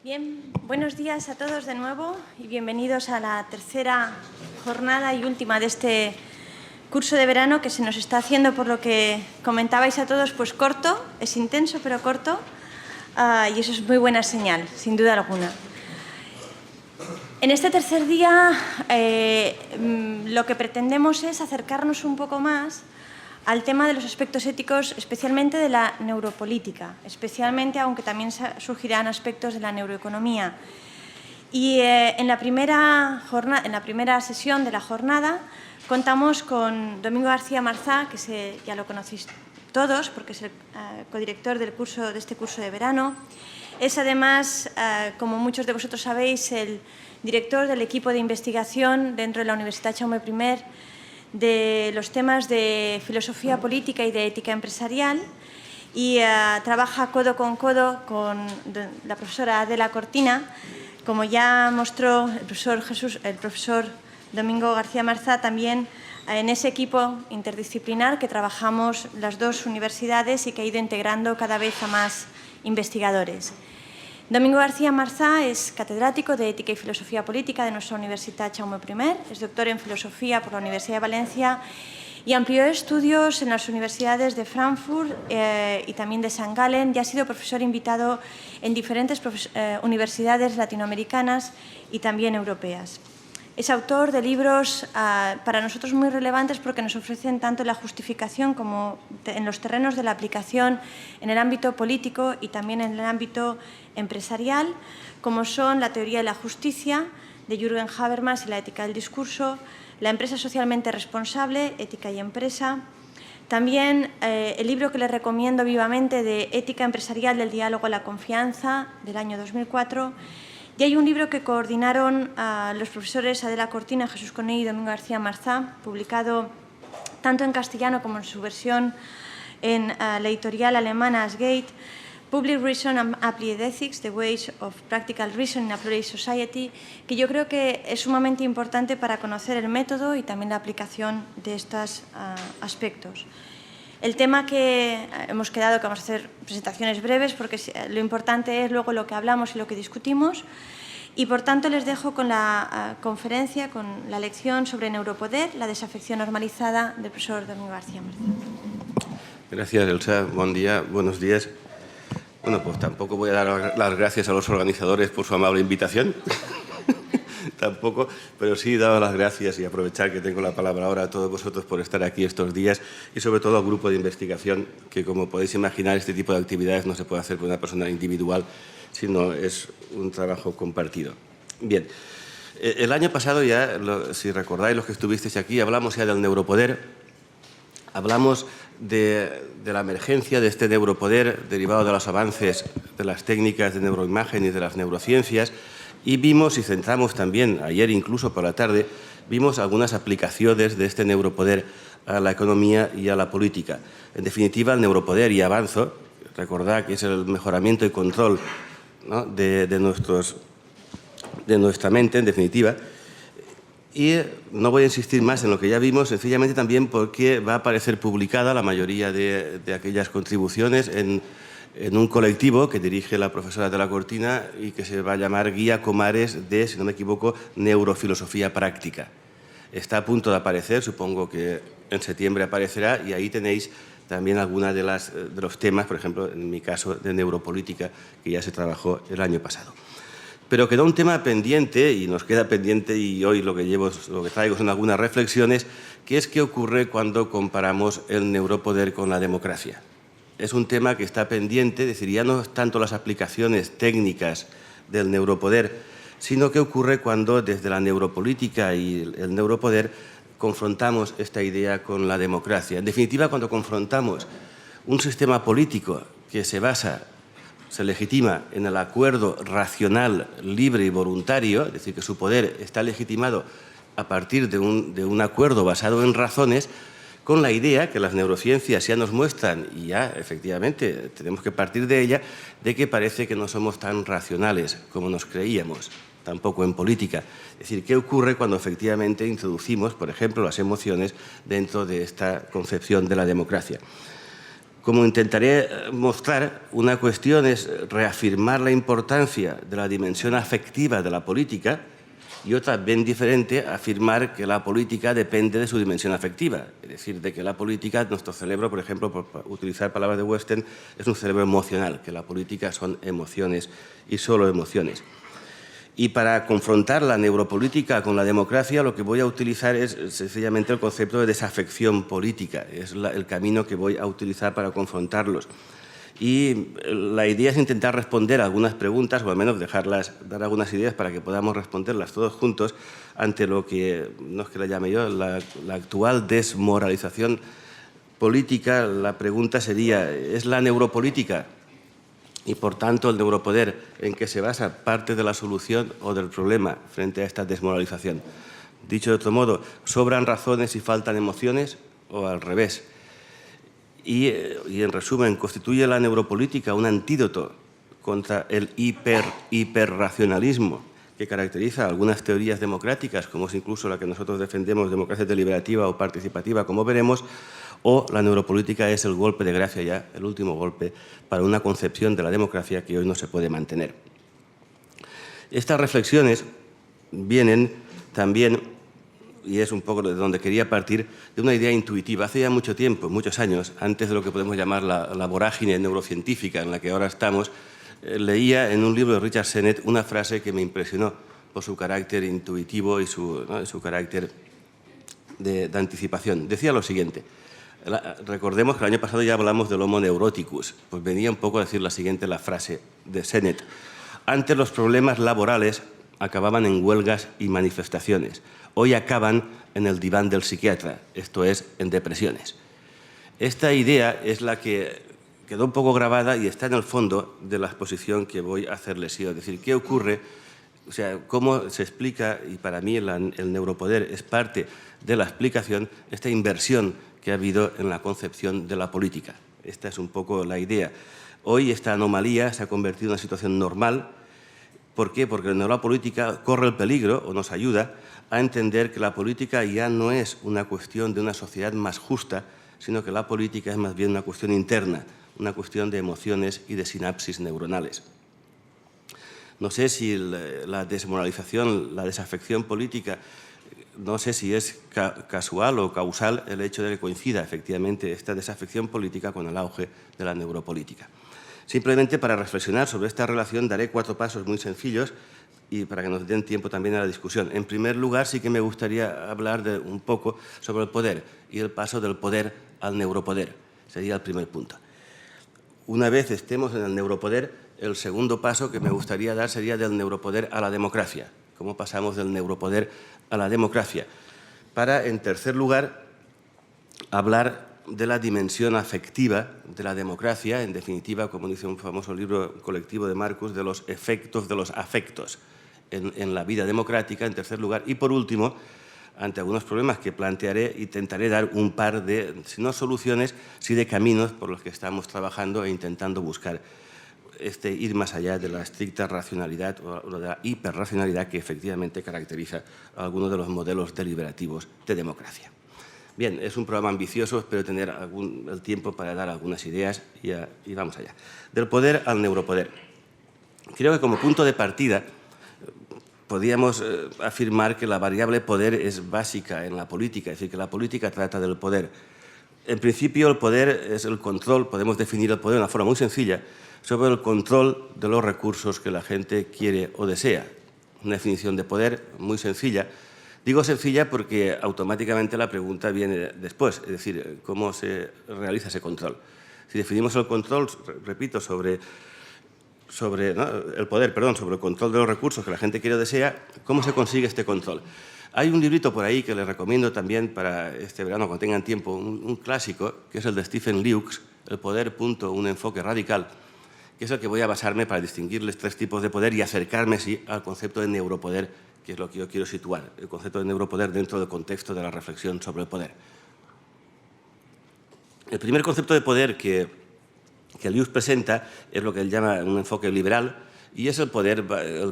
Bien, buenos días a todos de nuevo y bienvenidos a la tercera jornada y última de este curso de verano que se nos está haciendo, por lo que comentabais a todos, pues corto, es intenso pero corto, y eso es muy buena señal, sin duda alguna. En este tercer día lo que pretendemos es acercarnos un poco más al tema de los aspectos éticos, especialmente de la neuropolítica, especialmente, aunque también surgirán aspectos de la neuroeconomía. Y en la primera sesión de la jornada contamos con Domingo García Marzá, que ya lo conocéis todos porque es el codirector de este curso de verano. Es además, como muchos de vosotros sabéis, el director del equipo de investigación dentro de la Universitat Jaume I de los temas de filosofía política y de ética empresarial, y trabaja codo con la profesora Adela Cortina. Como ya mostró el profesor Domingo García Marzá, también en ese equipo interdisciplinar que trabajamos las dos universidades y que ha ido integrando cada vez a más investigadores. Domingo García Marzá es catedrático de Ética y Filosofía Política de nuestra Universitat Jaume I, es doctor en Filosofía por la Universidad de Valencia y amplió estudios en las universidades de Frankfurt y también de St. Gallen, y ha sido profesor invitado en diferentes universidades latinoamericanas y también europeas. Es autor de libros para nosotros muy relevantes porque nos ofrecen tanto la justificación como en los terrenos de la aplicación en el ámbito político y también en el ámbito empresarial, como son La teoría de la justicia, de Jürgen Habermas, y La ética del discurso, La empresa socialmente responsable, Ética y empresa. También el libro que les recomiendo vivamente, de Ética empresarial del diálogo a la confianza, del año 2004. Y hay un libro que coordinaron los profesores Adela Cortina, Jesús Conell y Domingo García Marzá, publicado tanto en castellano como en su versión en la editorial alemana Asgate, Public Reason and Applied Ethics, The Ways of Practical Reason in a Pluralist Society, que yo creo que es sumamente importante para conocer el método y también la aplicación de estos aspectos. El tema que hemos quedado, que vamos a hacer presentaciones breves, porque lo importante es luego lo que hablamos y lo que discutimos, y por tanto les dejo con la conferencia, con la lección sobre neuropoder, la desafección normalizada, del profesor Domingo García Marzá. Gracias, Elsa. Buen día, buenos días. Bueno, pues tampoco voy a dar las gracias a los organizadores por su amable invitación. Tampoco, pero sí dar las gracias y aprovechar que tengo la palabra ahora a todos vosotros por estar aquí estos días, y sobre todo al grupo de investigación, que como podéis imaginar este tipo de actividades no se puede hacer por una persona individual, sino es un trabajo compartido. Bien, el año pasado ya, si recordáis los que estuvisteis aquí, hablamos ya del neuropoder, hablamos de la emergencia de este neuropoder derivado de los avances de las técnicas de neuroimagen y de las neurociencias. Y vimos, y centramos también, ayer incluso por la tarde, vimos algunas aplicaciones de este neuropoder a la economía y a la política. En definitiva, el neuropoder, y avanzo, recordad que es el mejoramiento y control, ¿no?, de nuestra mente, en definitiva. Y no voy a insistir más en lo que ya vimos, sencillamente también porque va a aparecer publicada la mayoría de aquellas contribuciones en un colectivo que dirige la profesora Adela Cortina y que se va a llamar Guía Comares de, si no me equivoco, Neurofilosofía Práctica. Está a punto de aparecer, supongo que en septiembre aparecerá, y ahí tenéis también algunas de los temas, por ejemplo, en mi caso, de neuropolítica, que ya se trabajó el año pasado. Pero quedó un tema pendiente, y nos queda pendiente, y hoy lo que traigo son algunas reflexiones, que es qué ocurre cuando comparamos el neuropoder con la democracia. Es un tema que está pendiente, es decir, ya no tanto las aplicaciones técnicas del neuropoder, sino qué ocurre cuando desde la neuropolítica y el neuropoder confrontamos esta idea con la democracia. En definitiva, cuando confrontamos un sistema político que se legitima en el acuerdo racional, libre y voluntario, es decir, que su poder está legitimado a partir de un acuerdo basado en razones, con la idea que las neurociencias ya nos muestran, y ya efectivamente tenemos que partir de ella, de que parece que no somos tan racionales como nos creíamos, tampoco en política. Es decir, ¿qué ocurre cuando efectivamente introducimos, por ejemplo, las emociones dentro de esta concepción de la democracia? Como intentaré mostrar, una cuestión es reafirmar la importancia de la dimensión afectiva de la política y otra, bien diferente, afirmar que la política depende de su dimensión afectiva. Es decir, de que la política, nuestro cerebro, por ejemplo, por utilizar palabras de Western, es un cerebro emocional, que la política son emociones y solo emociones. Y para confrontar la neuropolítica con la democracia, lo que voy a utilizar es sencillamente el concepto de desafección política. Es el camino que voy a utilizar para confrontarlos. Y la idea es intentar responder a algunas preguntas, o al menos dar algunas ideas para que podamos responderlas todos juntos ante lo que, no es que la llame yo, la actual desmoralización política. La pregunta sería, ¿es la neuropolítica y, por tanto, el neuropoder en que se basa parte de la solución o del problema frente a esta desmoralización? Dicho de otro modo, ¿sobran razones y faltan emociones o al revés? Y en resumen, ¿constituye la neuropolítica un antídoto contra el hiperracionalismo que caracteriza algunas teorías democráticas, como es incluso la que nosotros defendemos, democracia deliberativa o participativa, como veremos? ¿O la neuropolítica es el golpe de gracia ya, el último golpe, para una concepción de la democracia que hoy no se puede mantener? Estas reflexiones vienen también, y es un poco de donde quería partir, de una idea intuitiva. Hace ya mucho tiempo, muchos años, antes de lo que podemos llamar la vorágine neurocientífica en la que ahora estamos, leía en un libro de Richard Sennett una frase que me impresionó por su carácter intuitivo y su carácter de anticipación. Decía lo siguiente. Recordemos que el año pasado ya hablamos del Homo neuroticus. Pues venía un poco a decir la frase de Sennett. Antes los problemas laborales acababan en huelgas y manifestaciones. Hoy acaban en el diván del psiquiatra, esto es, en depresiones. Esta idea es la que quedó un poco grabada y está en el fondo de la exposición que voy a hacerles yo. Es decir, ¿qué ocurre? O sea, cómo se explica, y para mí el neuropoder es parte de la explicación, esta inversión que ha habido en la concepción de la política. Esta es un poco la idea. Hoy esta anomalía se ha convertido en una situación normal. ¿Por qué? Porque la neuropolítica corre el peligro, o nos ayuda, a entender que la política ya no es una cuestión de una sociedad más justa, sino que la política es más bien una cuestión interna, una cuestión de emociones y de sinapsis neuronales. No sé si la desmoralización, la desafección política, no sé si es casual o causal el hecho de que coincida efectivamente esta desafección política con el auge de la neuropolítica. Simplemente para reflexionar sobre esta relación daré 4 pasos muy sencillos y para que nos den tiempo también a la discusión. En primer lugar, sí que me gustaría hablar un poco sobre el poder y el paso del poder al neuropoder. Sería el primer punto. Una vez estemos en el neuropoder, el segundo paso que me gustaría dar sería del neuropoder a la democracia. ¿Cómo pasamos del neuropoder a la democracia? Para, en tercer lugar, hablar de la dimensión afectiva de la democracia, en definitiva, como dice un famoso libro colectivo de Marcus, de los efectos de los afectos en la vida democrática, en tercer lugar. Y, por último, ante algunos problemas que plantearé, intentaré dar un par de, si no soluciones, sí de caminos por los que estamos trabajando e intentando buscar ir más allá de la estricta racionalidad o de la hiperracionalidad que efectivamente caracteriza a algunos de los modelos deliberativos de democracia. Bien, es un programa ambicioso, espero tener el tiempo para dar algunas ideas y vamos allá. Del poder al neuropoder. Creo que como punto de partida podríamos afirmar que la variable poder es básica en la política, es decir, que la política trata del poder. En principio, el poder es el control, podemos definir el poder de una forma muy sencilla, sobre el control de los recursos que la gente quiere o desea. Una definición de poder muy sencilla. Digo sencilla porque automáticamente la pregunta viene después, es decir, ¿cómo se realiza ese control? Si definimos el control, repito, sobre el poder, sobre el control de los recursos que la gente quiere o desea, ¿cómo se consigue este control? Hay un librito por ahí que les recomiendo también para este verano, cuando tengan tiempo, un clásico, que es el de Stephen Lukes, El poder, un enfoque radical, que es el que voy a basarme para distinguirles 3 tipos de poder y acercarme, sí, al concepto de neuropoder, que es lo que yo quiero situar, el concepto de neuropoder dentro del contexto de la reflexión sobre el poder. El primer concepto de poder que Lewis presenta es lo que él llama un enfoque liberal, y es el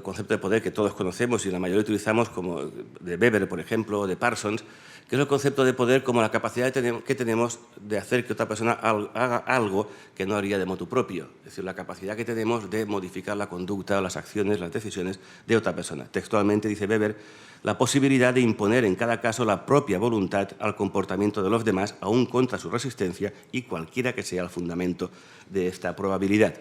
concepto de poder que todos conocemos y la mayoría utilizamos, como de Weber, por ejemplo, o de Parsons, que es el concepto de poder como la capacidad que tenemos de hacer que otra persona haga algo que no haría de motu propio. Es decir, la capacidad que tenemos de modificar la conducta, las acciones, las decisiones de otra persona. Textualmente dice Weber, la posibilidad de imponer en cada caso la propia voluntad al comportamiento de los demás, aún contra su resistencia y cualquiera que sea el fundamento de esta probabilidad.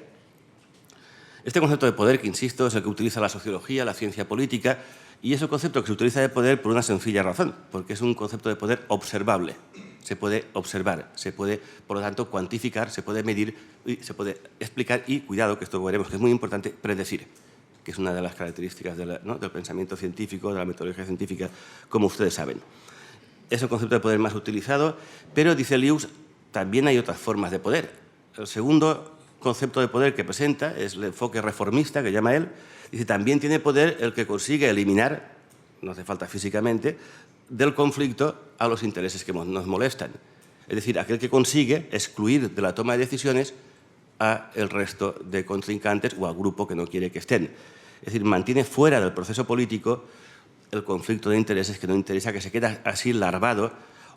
Este concepto de poder, que insisto, es el que utiliza la sociología, la ciencia política, y es el concepto que se utiliza de poder por una sencilla razón, porque es un concepto de poder observable. Se puede observar, se puede, por lo tanto, cuantificar, se puede medir, y se puede explicar y, cuidado, que esto lo veremos, que es muy importante, predecir, que es una de las características del pensamiento científico, de la metodología científica, como ustedes saben. Es el concepto de poder más utilizado, pero, dice Lewis, también hay otras formas de poder. El segundo concepto de poder que presenta es el enfoque reformista, que llama él. Dice, también tiene poder el que consigue eliminar, no hace falta físicamente, del conflicto a los intereses que nos molestan. Es decir, aquel que consigue excluir de la toma de decisiones a el resto de contrincantes o al grupo que no quiere que estén. Es decir, mantiene fuera del proceso político el conflicto de intereses que no interesa, que se queda así larvado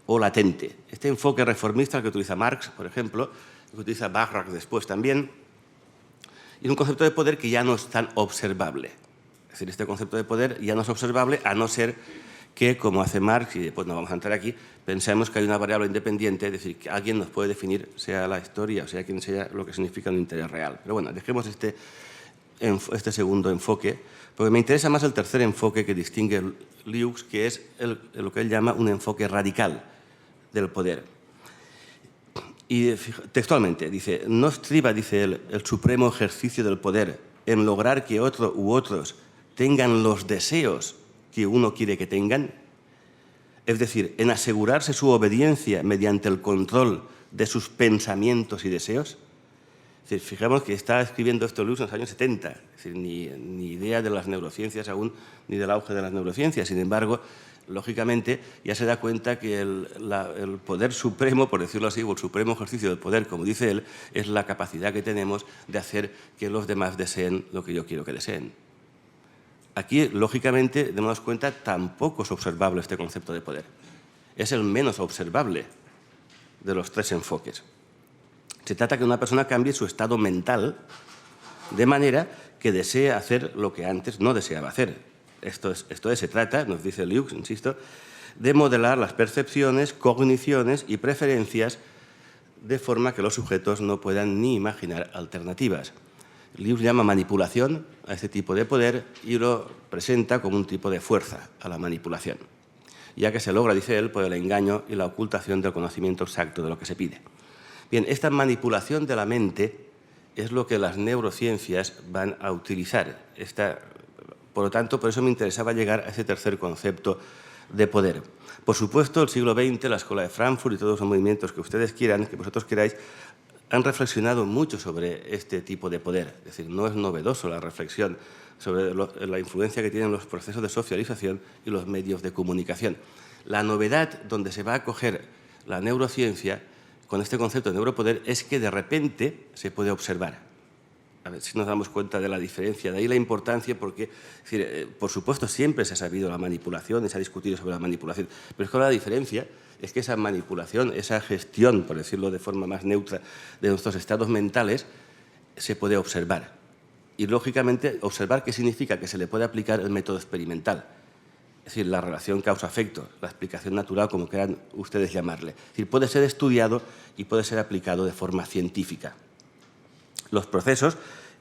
o latente. Este enfoque reformista, el que utiliza Marx, por ejemplo, que utiliza Bachrach después también, y es un concepto de poder que ya no es tan observable. Es decir, este concepto de poder ya no es observable, a no ser que, como hace Marx, y después no vamos a entrar aquí, pensemos que hay una variable independiente, es decir, que alguien nos puede definir, sea la historia o sea quien sea, lo que significa un interés real. Pero bueno, dejemos este segundo enfoque, porque me interesa más el tercer enfoque que distingue Lewis, que es lo que él llama un enfoque radical del poder. Y textualmente dice, no estriba, dice él, el supremo ejercicio del poder en lograr que otro u otros tengan los deseos que uno quiere que tengan, es decir, en asegurarse su obediencia mediante el control de sus pensamientos y deseos. Es decir, fijamos que está escribiendo esto Lewis en los años 70, es decir, ni idea de las neurociencias aún, ni del auge de las neurociencias. Sin embargo, lógicamente, ya se da cuenta que el poder supremo, por decirlo así, o el supremo ejercicio del poder, como dice él, es la capacidad que tenemos de hacer que los demás deseen lo que yo quiero que deseen. Aquí, lógicamente, demos cuenta, tampoco es observable este concepto de poder. Es el menos observable de los tres enfoques. Se trata de que una persona cambie su estado mental de manera que desee hacer lo que antes no deseaba hacer. Esto es, se trata, nos dice Lewis, insisto, de modelar las percepciones, cogniciones y preferencias de forma que los sujetos no puedan ni imaginar alternativas. Lewis llama manipulación a este tipo de poder y lo presenta como un tipo de fuerza a la manipulación, ya que se logra, dice él, por el engaño y la ocultación del conocimiento exacto de lo que se pide. Bien, esta manipulación de la mente es lo que las neurociencias van a utilizar. Por lo tanto, por eso me interesaba llegar a ese tercer concepto de poder. Por supuesto, el siglo XX, la Escuela de Frankfurt y todos los movimientos que ustedes quieran, que vosotros queráis, han reflexionado mucho sobre este tipo de poder. Es decir, no es novedoso la reflexión sobre la influencia que tienen los procesos de socialización y los medios de comunicación. La novedad donde se va a coger la neurociencia con este concepto de neuropoder es que de repente se puede observar. A ver si nos damos cuenta de la diferencia. De ahí la importancia, porque, es decir, por supuesto, siempre se ha sabido la manipulación y se ha discutido sobre la manipulación, pero es que ahora la diferencia es que esa manipulación, esa gestión, por decirlo de forma más neutra, de nuestros estados mentales, se puede observar. Y, lógicamente, observar, ¿qué significa? Que se le puede aplicar el método experimental. Es decir, la relación causa-efecto, la explicación natural, como quieran ustedes llamarle. Es decir, puede ser estudiado y puede ser aplicado de forma científica. Los procesos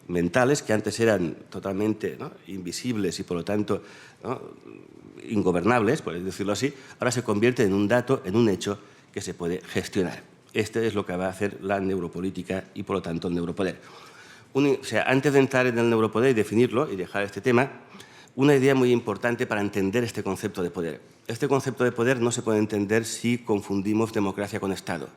mentales, que antes eran totalmente invisibles y, por lo tanto, ingobernables, por decirlo así, ahora se convierten en un dato, en un hecho que se puede gestionar. Este es lo que va a hacer la neuropolítica y, por lo tanto, el neuropoder. Antes de entrar en el neuropoder y definirlo y dejar este tema, una idea muy importante para entender este concepto de poder. Este concepto de poder no se puede entender si confundimos democracia con Estado.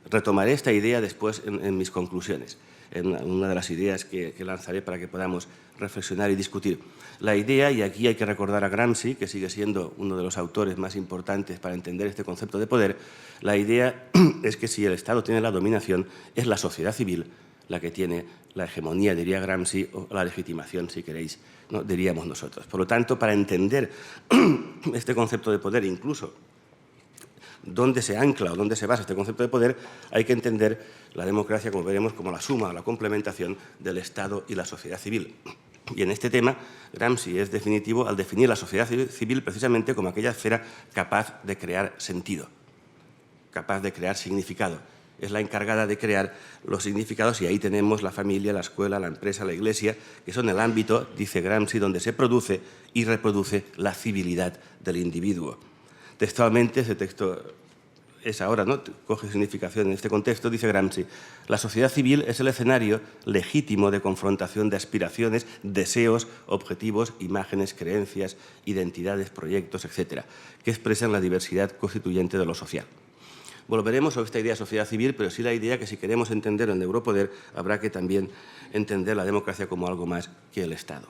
Retomaré esta idea después en mis conclusiones, en una de las ideas que lanzaré para que podamos reflexionar y discutir. La idea, y aquí hay que recordar a Gramsci, que sigue siendo uno de los autores más importantes para entender este concepto de poder, la idea es que si el Estado tiene la dominación, es la sociedad civil la que tiene la hegemonía, diría Gramsci, o la legitimación, si queréis, diríamos nosotros. Por lo tanto, para entender este concepto de poder, incluso dónde se ancla o dónde se basa este concepto de poder, hay que entender la democracia, como veremos, como la suma o la complementación del Estado y la sociedad civil. Y en este tema, Gramsci es definitivo al definir la sociedad civil precisamente como aquella esfera capaz de crear sentido, capaz de crear significado. Es la encargada de crear los significados y ahí tenemos la familia, la escuela, la empresa, la iglesia, que son el ámbito, dice Gramsci, donde se produce y reproduce la civilidad del individuo. Textualmente, ese texto es ahora, ¿no?, coge significación en este contexto, dice Gramsci: la sociedad civil es el escenario legítimo de confrontación de aspiraciones, deseos, objetivos, imágenes, creencias, identidades, proyectos, etcétera, que expresan la diversidad constituyente de lo social. Volveremos sobre esta idea de sociedad civil, pero sí la idea que si queremos entender el neuropoder, habrá que también entender la democracia como algo más que el Estado.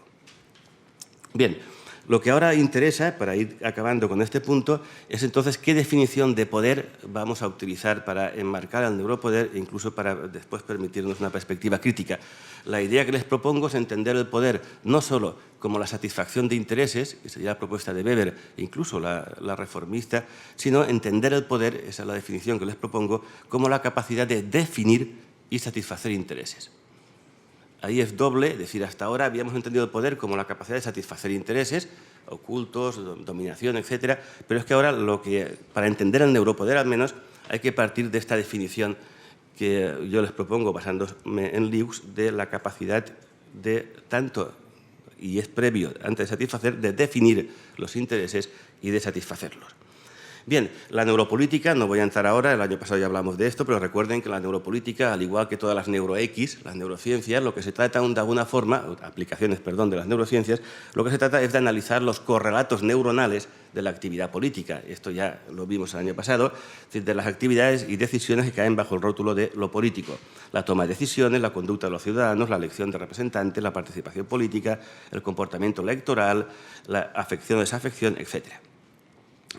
Bien, lo que ahora interesa, para ir acabando con este punto, es entonces qué definición de poder vamos a utilizar para enmarcar el neuropoder e incluso para después permitirnos una perspectiva crítica. La idea que les propongo es entender el poder no solo como la satisfacción de intereses, que sería la propuesta de Weber, incluso la reformista, sino entender el poder, esa es la definición que les propongo, como la capacidad de definir y satisfacer intereses. Ahí es doble, es decir, hasta ahora habíamos entendido el poder como la capacidad de satisfacer intereses ocultos, dominación, etcétera, pero es que ahora para entender el neuropoder al menos hay que partir de esta definición que yo les propongo basándome en Lewis de la capacidad de tanto, y es previo antes de satisfacer, de definir los intereses y de satisfacerlos. Bien, la neuropolítica, no voy a entrar ahora, el año pasado ya hablamos de esto, pero recuerden que la neuropolítica, al igual que todas las neurox, las neurociencias, lo que se trata de alguna forma, aplicaciones, perdón, de las neurociencias, lo que se trata es de analizar los correlatos neuronales de la actividad política. Esto ya lo vimos el año pasado, es decir, de las actividades y decisiones que caen bajo el rótulo de lo político. La toma de decisiones, la conducta de los ciudadanos, la elección de representantes, la participación política, el comportamiento electoral, la afección o desafección, etcétera.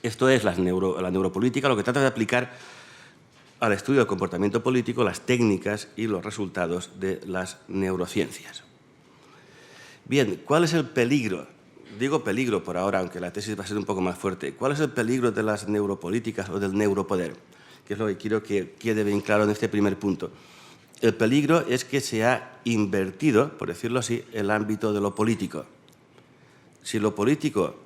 Esto es la neuropolítica, lo que trata de aplicar al estudio del comportamiento político las técnicas y los resultados de las neurociencias. Bien, ¿cuál es el peligro? Digo peligro por ahora, aunque la tesis va a ser un poco más fuerte. ¿Cuál es el peligro de las neuropolíticas o del neuropoder? Que es lo que quiero que quede bien claro en este primer punto. El peligro es que se ha invertido, por decirlo así, el ámbito de lo político. Si lo político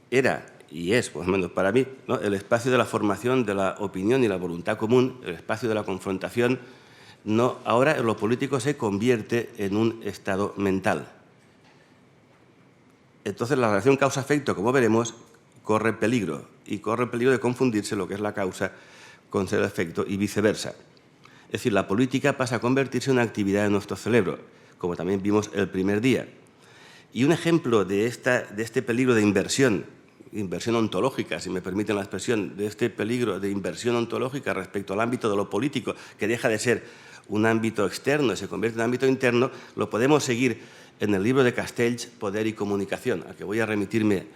era y es, por lo menos para mí, ¿no?, el espacio de la formación de la opinión y la voluntad común, el espacio de la confrontación, ahora lo político se convierte en un estado mental. Entonces, la relación causa-efecto, como veremos, corre peligro, y corre peligro de confundirse lo que es la causa con el efecto y viceversa. Es decir, la política pasa a convertirse en una actividad de nuestro cerebro, como también vimos el primer día. Y un ejemplo de este peligro de inversión ontológica, si me permiten la expresión, de este peligro de inversión ontológica respecto al ámbito de lo político, que deja de ser un ámbito externo y se convierte en un ámbito interno, lo podemos seguir en el libro de Castells, Poder y Comunicación, al que voy a remitirme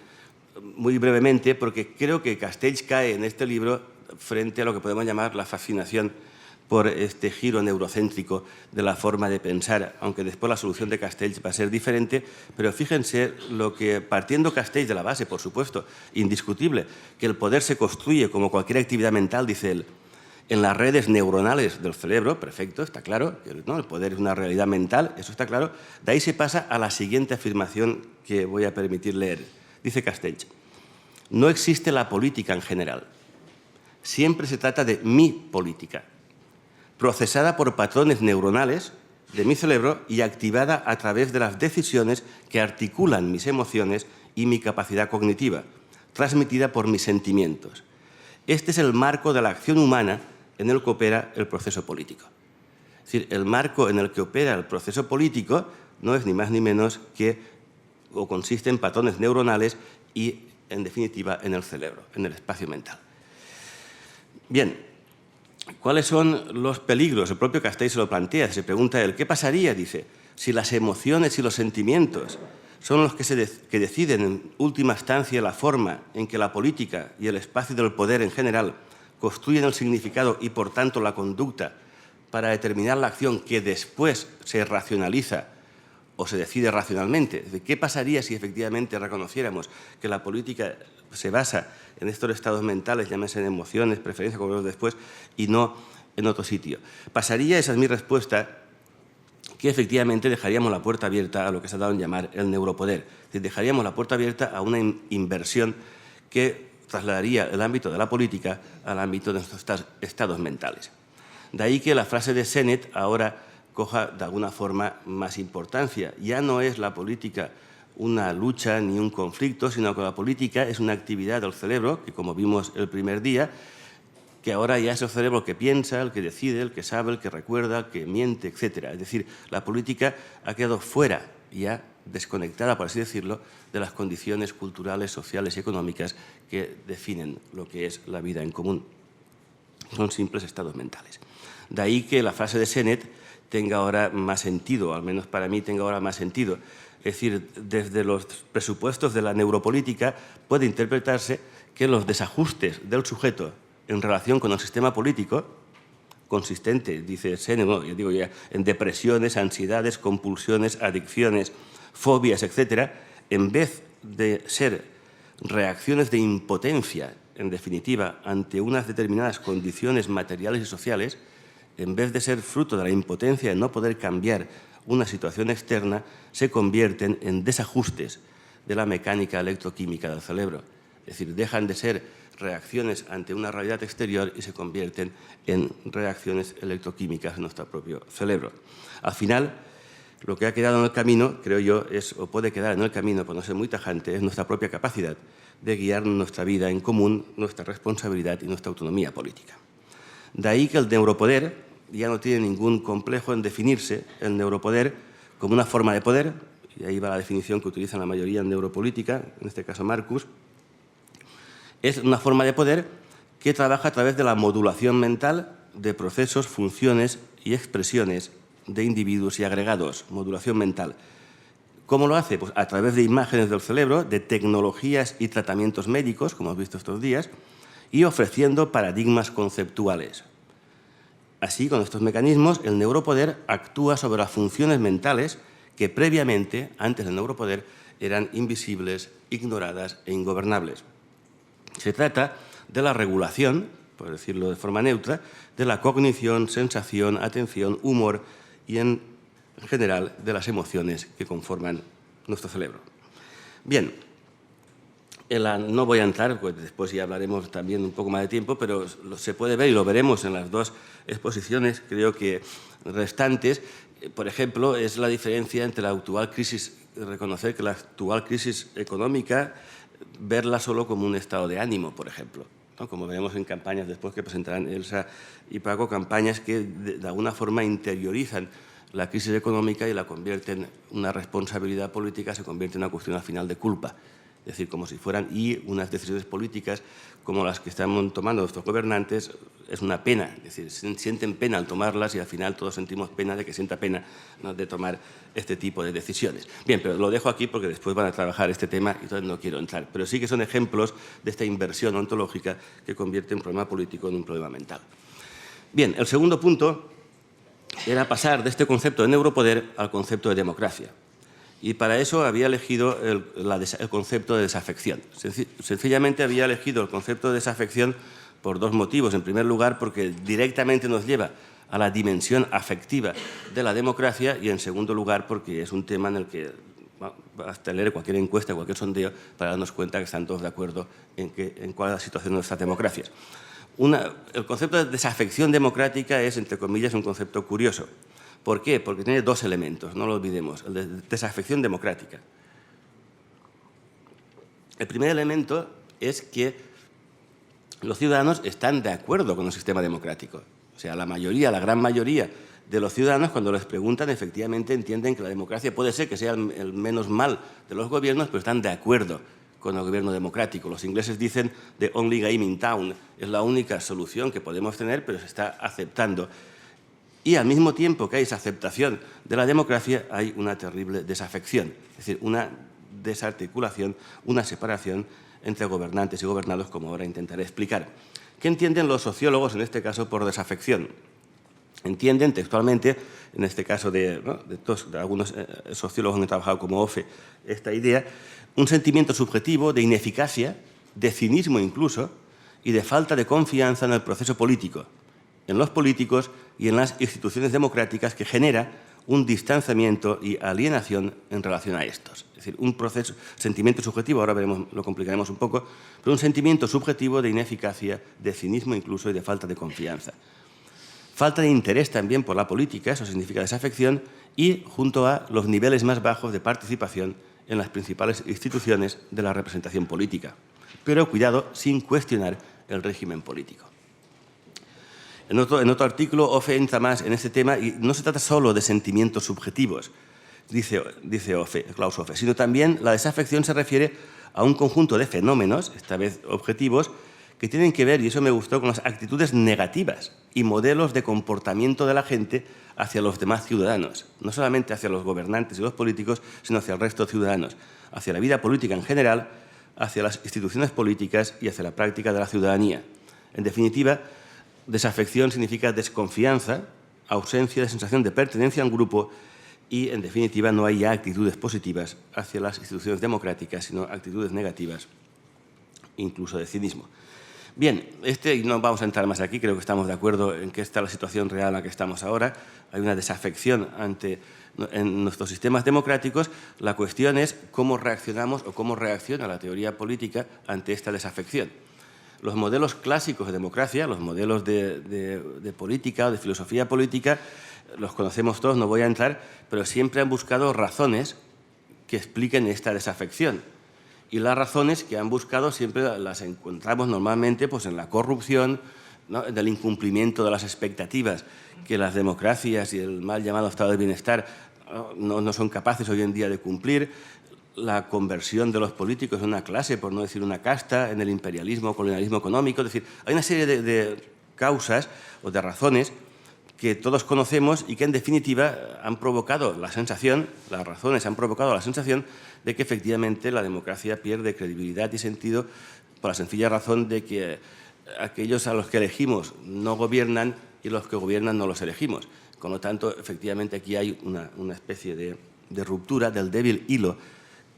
muy brevemente, porque creo que Castells cae en este libro frente a lo que podemos llamar la fascinación por este giro neurocéntrico de la forma de pensar, aunque después la solución de Castells va a ser diferente, pero fíjense lo que, partiendo Castells de la base, por supuesto, indiscutible, que el poder se construye como cualquier actividad mental, dice él, en las redes neuronales del cerebro, perfecto, está claro, ¿no?, el poder es una realidad mental, eso está claro. De ahí se pasa a la siguiente afirmación que voy a permitir leer. Dice Castells: no existe la política en general, siempre se trata de mi política, procesada por patrones neuronales de mi cerebro y activada a través de las decisiones que articulan mis emociones y mi capacidad cognitiva, transmitida por mis sentimientos. Este es el marco de la acción humana en el que opera el proceso político. Es decir, el marco en el que opera el proceso político no es ni más ni menos que, o consiste en patrones neuronales y, en definitiva, en el cerebro, en el espacio mental. Bien. ¿Cuáles son los peligros? El propio Castells se lo plantea, se pregunta él, ¿qué pasaría, dice, si las emociones y los sentimientos son los que deciden en última instancia la forma en que la política y el espacio del poder en general construyen el significado y, por tanto, la conducta para determinar la acción que después se racionaliza o se decide racionalmente? ¿Qué pasaría si efectivamente reconociéramos que la política se basa en estos estados mentales, llámense en emociones, preferencias, como vemos después, y no en otro sitio. Pasaría, esa es mi respuesta, que efectivamente dejaríamos la puerta abierta a lo que se ha dado en llamar el neuropoder. Es decir, dejaríamos la puerta abierta a una inversión que trasladaría el ámbito de la política al ámbito de nuestros estados mentales. De ahí que la frase de Sennett ahora coja de alguna forma más importancia. Ya no es la política una lucha ni un conflicto, sino que la política es una actividad del cerebro, que como vimos el primer día, que ahora ya es el cerebro que piensa, el que decide, el que sabe, el que recuerda, el que miente, etc. Es decir, la política ha quedado fuera, ya desconectada, por así decirlo, de las condiciones culturales, sociales y económicas que definen lo que es la vida en común. Son simples estados mentales. De ahí que la frase de Sennett tenga ahora más sentido, al menos para mí tenga ahora más sentido. Es decir, desde los presupuestos de la neuropolítica puede interpretarse que los desajustes del sujeto en relación con el sistema político, consistente, dice Sennett, yo digo ya, en depresiones, ansiedades, compulsiones, adicciones, fobias, etc., en vez de ser reacciones de impotencia, en definitiva, ante unas determinadas condiciones materiales y sociales, en vez de ser fruto de la impotencia de no poder cambiar una situación externa, se convierten en desajustes de la mecánica electroquímica del cerebro. Es decir, dejan de ser reacciones ante una realidad exterior y se convierten en reacciones electroquímicas en nuestro propio cerebro. Al final, lo que ha quedado en el camino, creo yo, o puede quedar en el camino, por no ser muy tajante, es nuestra propia capacidad de guiar nuestra vida en común, nuestra responsabilidad y nuestra autonomía política. De ahí que el neuropoder ya no tiene ningún complejo en definirse el neuropoder como una forma de poder, y ahí va la definición que utilizan la mayoría en neuropolítica, en este caso Marcus. Es una forma de poder que trabaja a través de la modulación mental de procesos, funciones y expresiones de individuos y agregados. Modulación mental. ¿Cómo lo hace? Pues a través de imágenes del cerebro, de tecnologías y tratamientos médicos, como hemos visto estos días, y ofreciendo paradigmas conceptuales. Así, con estos mecanismos, el neuropoder actúa sobre las funciones mentales que previamente, antes del neuropoder, eran invisibles, ignoradas e ingobernables. Se trata de la regulación, por decirlo de forma neutra, de la cognición, sensación, atención, humor y, en general, de las emociones que conforman nuestro cerebro. Bien, no voy a entrar, pues después ya hablaremos también un poco más de tiempo, pero se puede ver y lo veremos en las dos exposiciones, creo que restantes. Por ejemplo, es la diferencia entre la actual crisis, reconocer que la actual crisis económica, verla solo como un estado de ánimo, por ejemplo, ¿no? Como veremos en campañas después que presentarán Elsa y Paco, campañas que de alguna forma interiorizan la crisis económica y la convierten en una responsabilidad política, se convierte en una cuestión al final de culpa. Es decir, como si fueran, y unas decisiones políticas como las que están tomando nuestros gobernantes, es una pena. Es decir, sienten pena al tomarlas y al final todos sentimos pena de que sienta pena, ¿no?, de tomar este tipo de decisiones. Bien, pero lo dejo aquí porque después van a trabajar este tema y entonces no quiero entrar. Pero sí que son ejemplos de esta inversión ontológica que convierte un problema político en un problema mental. Bien, el segundo punto era pasar de este concepto de neuropoder al concepto de democracia. Y para eso había elegido el concepto de desafección. Sencillamente había elegido el concepto de desafección por dos motivos. En primer lugar, porque directamente nos lleva a la dimensión afectiva de la democracia, y en segundo lugar, porque es un tema en el que basta leer cualquier encuesta, cualquier sondeo, para darnos cuenta que están todos de acuerdo en cuál es la situación de nuestras democracias. El concepto de desafección democrática es, entre comillas, un concepto curioso. ¿Por qué? Porque tiene dos elementos, no lo olvidemos, el de desafección democrática. El primer elemento es que los ciudadanos están de acuerdo con el sistema democrático. O sea, la gran mayoría de los ciudadanos, cuando les preguntan, efectivamente entienden que la democracia puede ser que sea el menos mal de los gobiernos, pero están de acuerdo con el gobierno democrático. Los ingleses dicen the only game in town, es la única solución que podemos tener, pero se está aceptando. Y al mismo tiempo que hay esa aceptación de la democracia, hay una terrible desafección, es decir, una desarticulación, una separación entre gobernantes y gobernados, como ahora intentaré explicar. ¿Qué entienden los sociólogos, en este caso, por desafección? Entienden textualmente, en este caso de algunos sociólogos que han trabajado como OFE, esta idea, un sentimiento subjetivo de ineficacia de cinismo incluso, y de falta de confianza en el proceso político, en los políticos y en las instituciones democráticas, que genera un distanciamiento y alienación en relación a estos. Es decir, un sentimiento subjetivo, ahora veremos, lo complicaremos un poco, pero un sentimiento subjetivo de ineficacia, de cinismo incluso y de falta de confianza. Falta de interés también por la política, eso significa desafección, y junto a los niveles más bajos de participación en las principales instituciones de la representación política. Pero, cuidado, sin cuestionar el régimen político. En otro artículo, Hoffe entra más en este tema y no se trata solo de sentimientos subjetivos, dice Klaus Hoffe, sino también la desafección se refiere a un conjunto de fenómenos, esta vez objetivos, que tienen que ver, y eso me gustó, con las actitudes negativas y modelos de comportamiento de la gente hacia los demás ciudadanos, no solamente hacia los gobernantes y los políticos, sino hacia el resto de ciudadanos, hacia la vida política en general, hacia las instituciones políticas y hacia la práctica de la ciudadanía. En definitiva, desafección significa desconfianza, ausencia de sensación de pertenencia a un grupo y, en definitiva, no hay ya actitudes positivas hacia las instituciones democráticas, sino actitudes negativas, incluso de cinismo. Bien, no vamos a entrar más aquí, creo que estamos de acuerdo en que esta es la situación real en la que estamos ahora. Hay una desafección en nuestros sistemas democráticos. La cuestión es cómo reaccionamos o cómo reacciona la teoría política ante esta desafección. Los modelos clásicos de democracia, los modelos de política o de filosofía política, los conocemos todos, no voy a entrar, pero siempre han buscado razones que expliquen esta desafección. Y las razones que han buscado siempre las encontramos normalmente pues, en la corrupción, ¿no?, en el incumplimiento de las expectativas que las democracias y el mal llamado estado de bienestar no son capaces hoy en día de cumplir, la conversión de los políticos en una clase, por no decir una casta, en el imperialismo o colonialismo económico. Es decir, hay una serie de causas o de razones que todos conocemos y que en definitiva han provocado la sensación, las razones han provocado la sensación de que efectivamente la democracia pierde credibilidad y sentido por la sencilla razón de que aquellos a los que elegimos no gobiernan y los que gobiernan no los elegimos. Con lo tanto, efectivamente aquí hay una especie de ruptura del débil hilo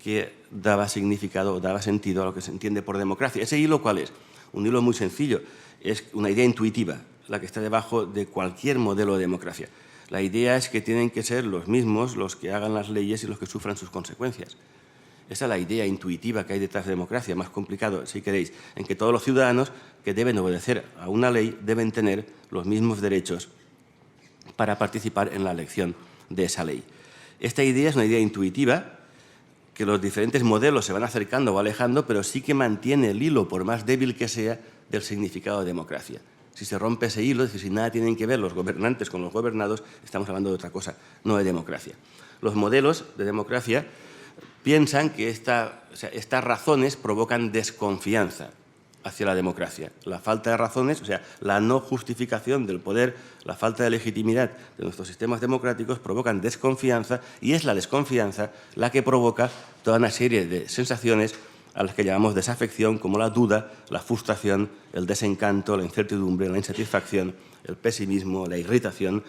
que daba significado o daba sentido a lo que se entiende por democracia. ¿Ese hilo cuál es? Un hilo muy sencillo, es una idea intuitiva, la que está debajo de cualquier modelo de democracia. La idea es que tienen que ser los mismos los que hagan las leyes y los que sufran sus consecuencias. Esa es la idea intuitiva que hay detrás de la democracia, más complicado, si queréis, en que todos los ciudadanos que deben obedecer a una ley deben tener los mismos derechos para participar en la elección de esa ley. Esta idea es una idea intuitiva que los diferentes modelos se van acercando o alejando, pero sí que mantiene el hilo, por más débil que sea, del significado de democracia. Si se rompe ese hilo, es decir, si nada tienen que ver los gobernantes con los gobernados, estamos hablando de otra cosa, no de democracia. Los modelos de democracia piensan que estas razones provocan desconfianza hacia la democracia. La falta de razones, o sea, la no justificación del poder, la falta de legitimidad de nuestros sistemas democráticos provocan desconfianza y es la desconfianza la que provoca toda una serie de sensaciones a las que llamamos desafección, como la duda, la frustración, el desencanto, la incertidumbre, la insatisfacción, el pesimismo, la irritación,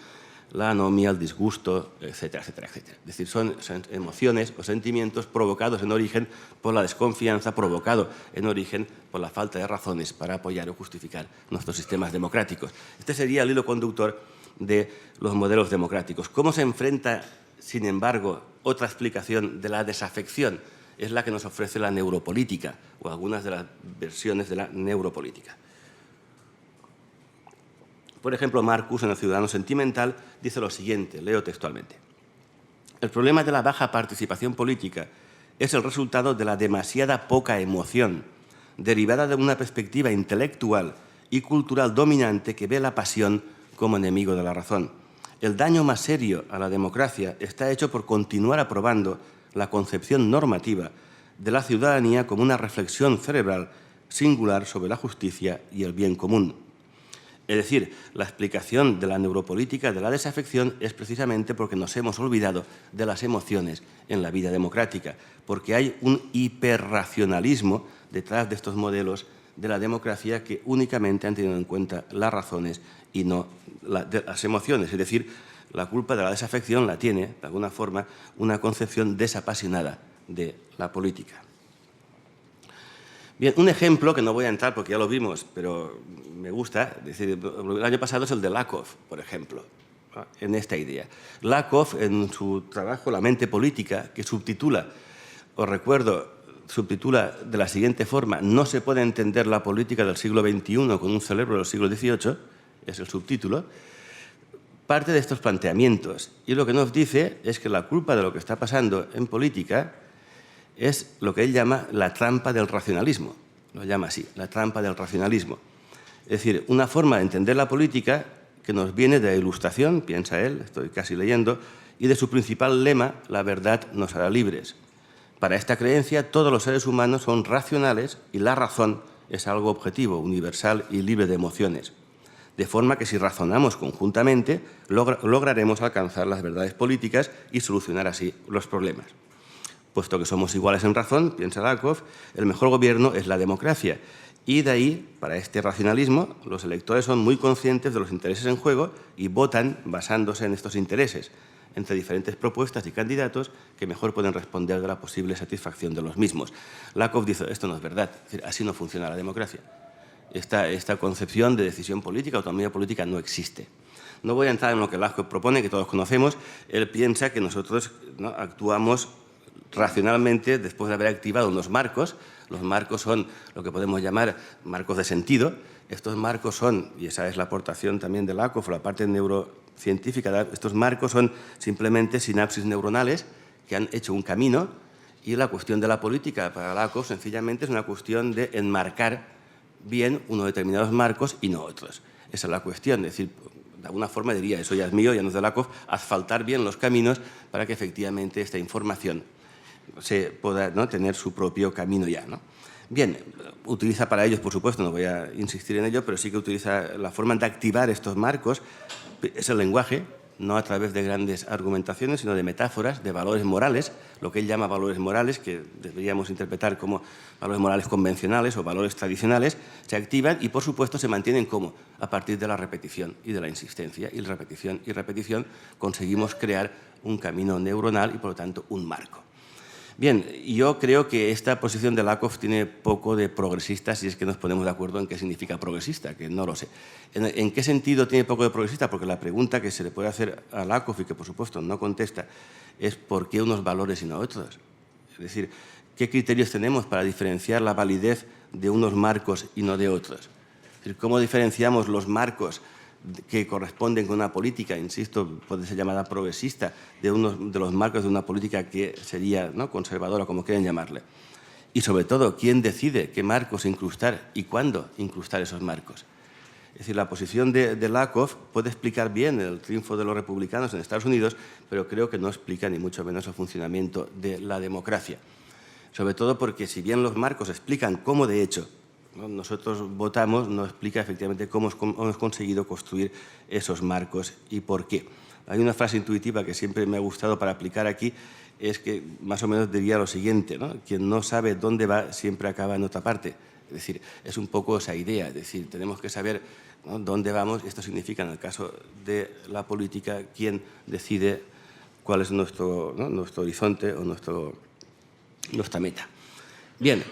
la anomia, el disgusto, etcétera, etcétera, etcétera. Es decir, son emociones o sentimientos provocados en origen por la desconfianza, provocado en origen por la falta de razones para apoyar o justificar nuestros sistemas democráticos. Este sería el hilo conductor de los modelos democráticos. ¿Cómo se enfrenta, sin embargo, otra explicación de la desafección? Es la que nos ofrece la neuropolítica o algunas de las versiones de la neuropolítica. Por ejemplo, Marcus, en El ciudadano sentimental, dice lo siguiente, leo textualmente. El problema de la baja participación política es el resultado de la demasiada poca emoción, derivada de una perspectiva intelectual y cultural dominante que ve la pasión como enemigo de la razón. El daño más serio a la democracia está hecho por continuar aprobando la concepción normativa de la ciudadanía como una reflexión cerebral singular sobre la justicia y el bien común. Es decir, la explicación de la neuropolítica de la desafección es precisamente porque nos hemos olvidado de las emociones en la vida democrática, porque hay un hiperracionalismo detrás de estos modelos de la democracia que únicamente han tenido en cuenta las razones y no las emociones. Es decir, la culpa de la desafección la tiene, de alguna forma, una concepción desapasionada de la política. Bien, un ejemplo que no voy a entrar porque ya lo vimos, pero me gusta, es decir, el año pasado es el de Lakoff, por ejemplo, ¿no? En esta idea. Lakoff, en su trabajo La mente política, que subtitula, os recuerdo, subtitula de la siguiente forma: no se puede entender la política del siglo XXI con un cerebro del siglo XVIII, es el subtítulo, parte de estos planteamientos. Y lo que nos dice es que la culpa de lo que está pasando en política es lo que él llama la trampa del racionalismo. Lo llama así, la trampa del racionalismo. Es decir, una forma de entender la política que nos viene de la Ilustración, piensa él, estoy casi leyendo, y de su principal lema, la verdad nos hará libres. Para esta creencia, todos los seres humanos son racionales y la razón es algo objetivo, universal y libre de emociones. De forma que si razonamos conjuntamente, lograremos alcanzar las verdades políticas y solucionar así los problemas. Puesto que somos iguales en razón, piensa Lakoff, el mejor gobierno es la democracia. Y de ahí, para este racionalismo, los electores son muy conscientes de los intereses en juego y votan basándose en estos intereses, entre diferentes propuestas y candidatos que mejor pueden responder de la posible satisfacción de los mismos. Lakoff dice, esto no es verdad, es decir, así no funciona la democracia. Esta concepción de decisión política, autonomía política, no existe. No voy a entrar en lo que Lakoff propone, que todos conocemos. Él piensa que nosotros, ¿no?, actuamos racionalmente después de haber activado unos marcos. Los marcos son lo que podemos llamar marcos de sentido. Estos marcos son, y esa es la aportación también de Lakoff, la parte neurocientífica, estos marcos son simplemente sinapsis neuronales que han hecho un camino, y la cuestión de la política para Lakoff sencillamente es una cuestión de enmarcar bien unos determinados marcos y no otros. Esa es la cuestión, es decir, de alguna forma diría, eso ya es mío, ya no es de Lakoff, asfaltar bien los caminos para que efectivamente esta información se pueda, ¿no?, tener su propio camino ya, ¿no? Bien, utiliza para ellos, por supuesto, no voy a insistir en ello, pero sí que utiliza la forma de activar estos marcos, es el lenguaje, no a través de grandes argumentaciones, sino de metáforas, de valores morales, lo que él llama valores morales, que deberíamos interpretar como valores morales convencionales o valores tradicionales, se activan y, por supuesto, se mantienen como a partir de la repetición y de la insistencia. Y repetición y repetición conseguimos crear un camino neuronal y, por lo tanto, un marco. Bien, yo creo que esta posición de Lakoff tiene poco de progresista si es que nos ponemos de acuerdo en qué significa progresista, que no lo sé. ¿En qué sentido tiene poco de progresista? Porque la pregunta que se le puede hacer a Lakoff y que, por supuesto, no contesta es ¿por qué unos valores y no otros? Es decir, ¿qué criterios tenemos para diferenciar la validez de unos marcos y no de otros? Es decir, ¿cómo diferenciamos los marcos que corresponden con una política, insisto, puede ser llamada progresista, de los marcos de una política que sería, ¿no?, conservadora, como quieran llamarle? Y, sobre todo, ¿quién decide qué marcos incrustar y cuándo incrustar esos marcos? Es decir, la posición de Lakoff puede explicar bien el triunfo de los republicanos en Estados Unidos, pero creo que no explica ni mucho menos el funcionamiento de la democracia. Sobre todo porque, si bien los marcos explican cómo, de hecho, nosotros votamos, no explica efectivamente cómo hemos conseguido construir esos marcos y por qué. Hay una frase intuitiva que siempre me ha gustado para aplicar aquí, es que más o menos diría lo siguiente, ¿no? Quien no sabe dónde va siempre acaba en otra parte. Es decir, es un poco esa idea, es decir, tenemos que saber, ¿no?, dónde vamos. Esto significa, en el caso de la política, quién decide cuál es nuestro horizonte o nuestra meta. Bien.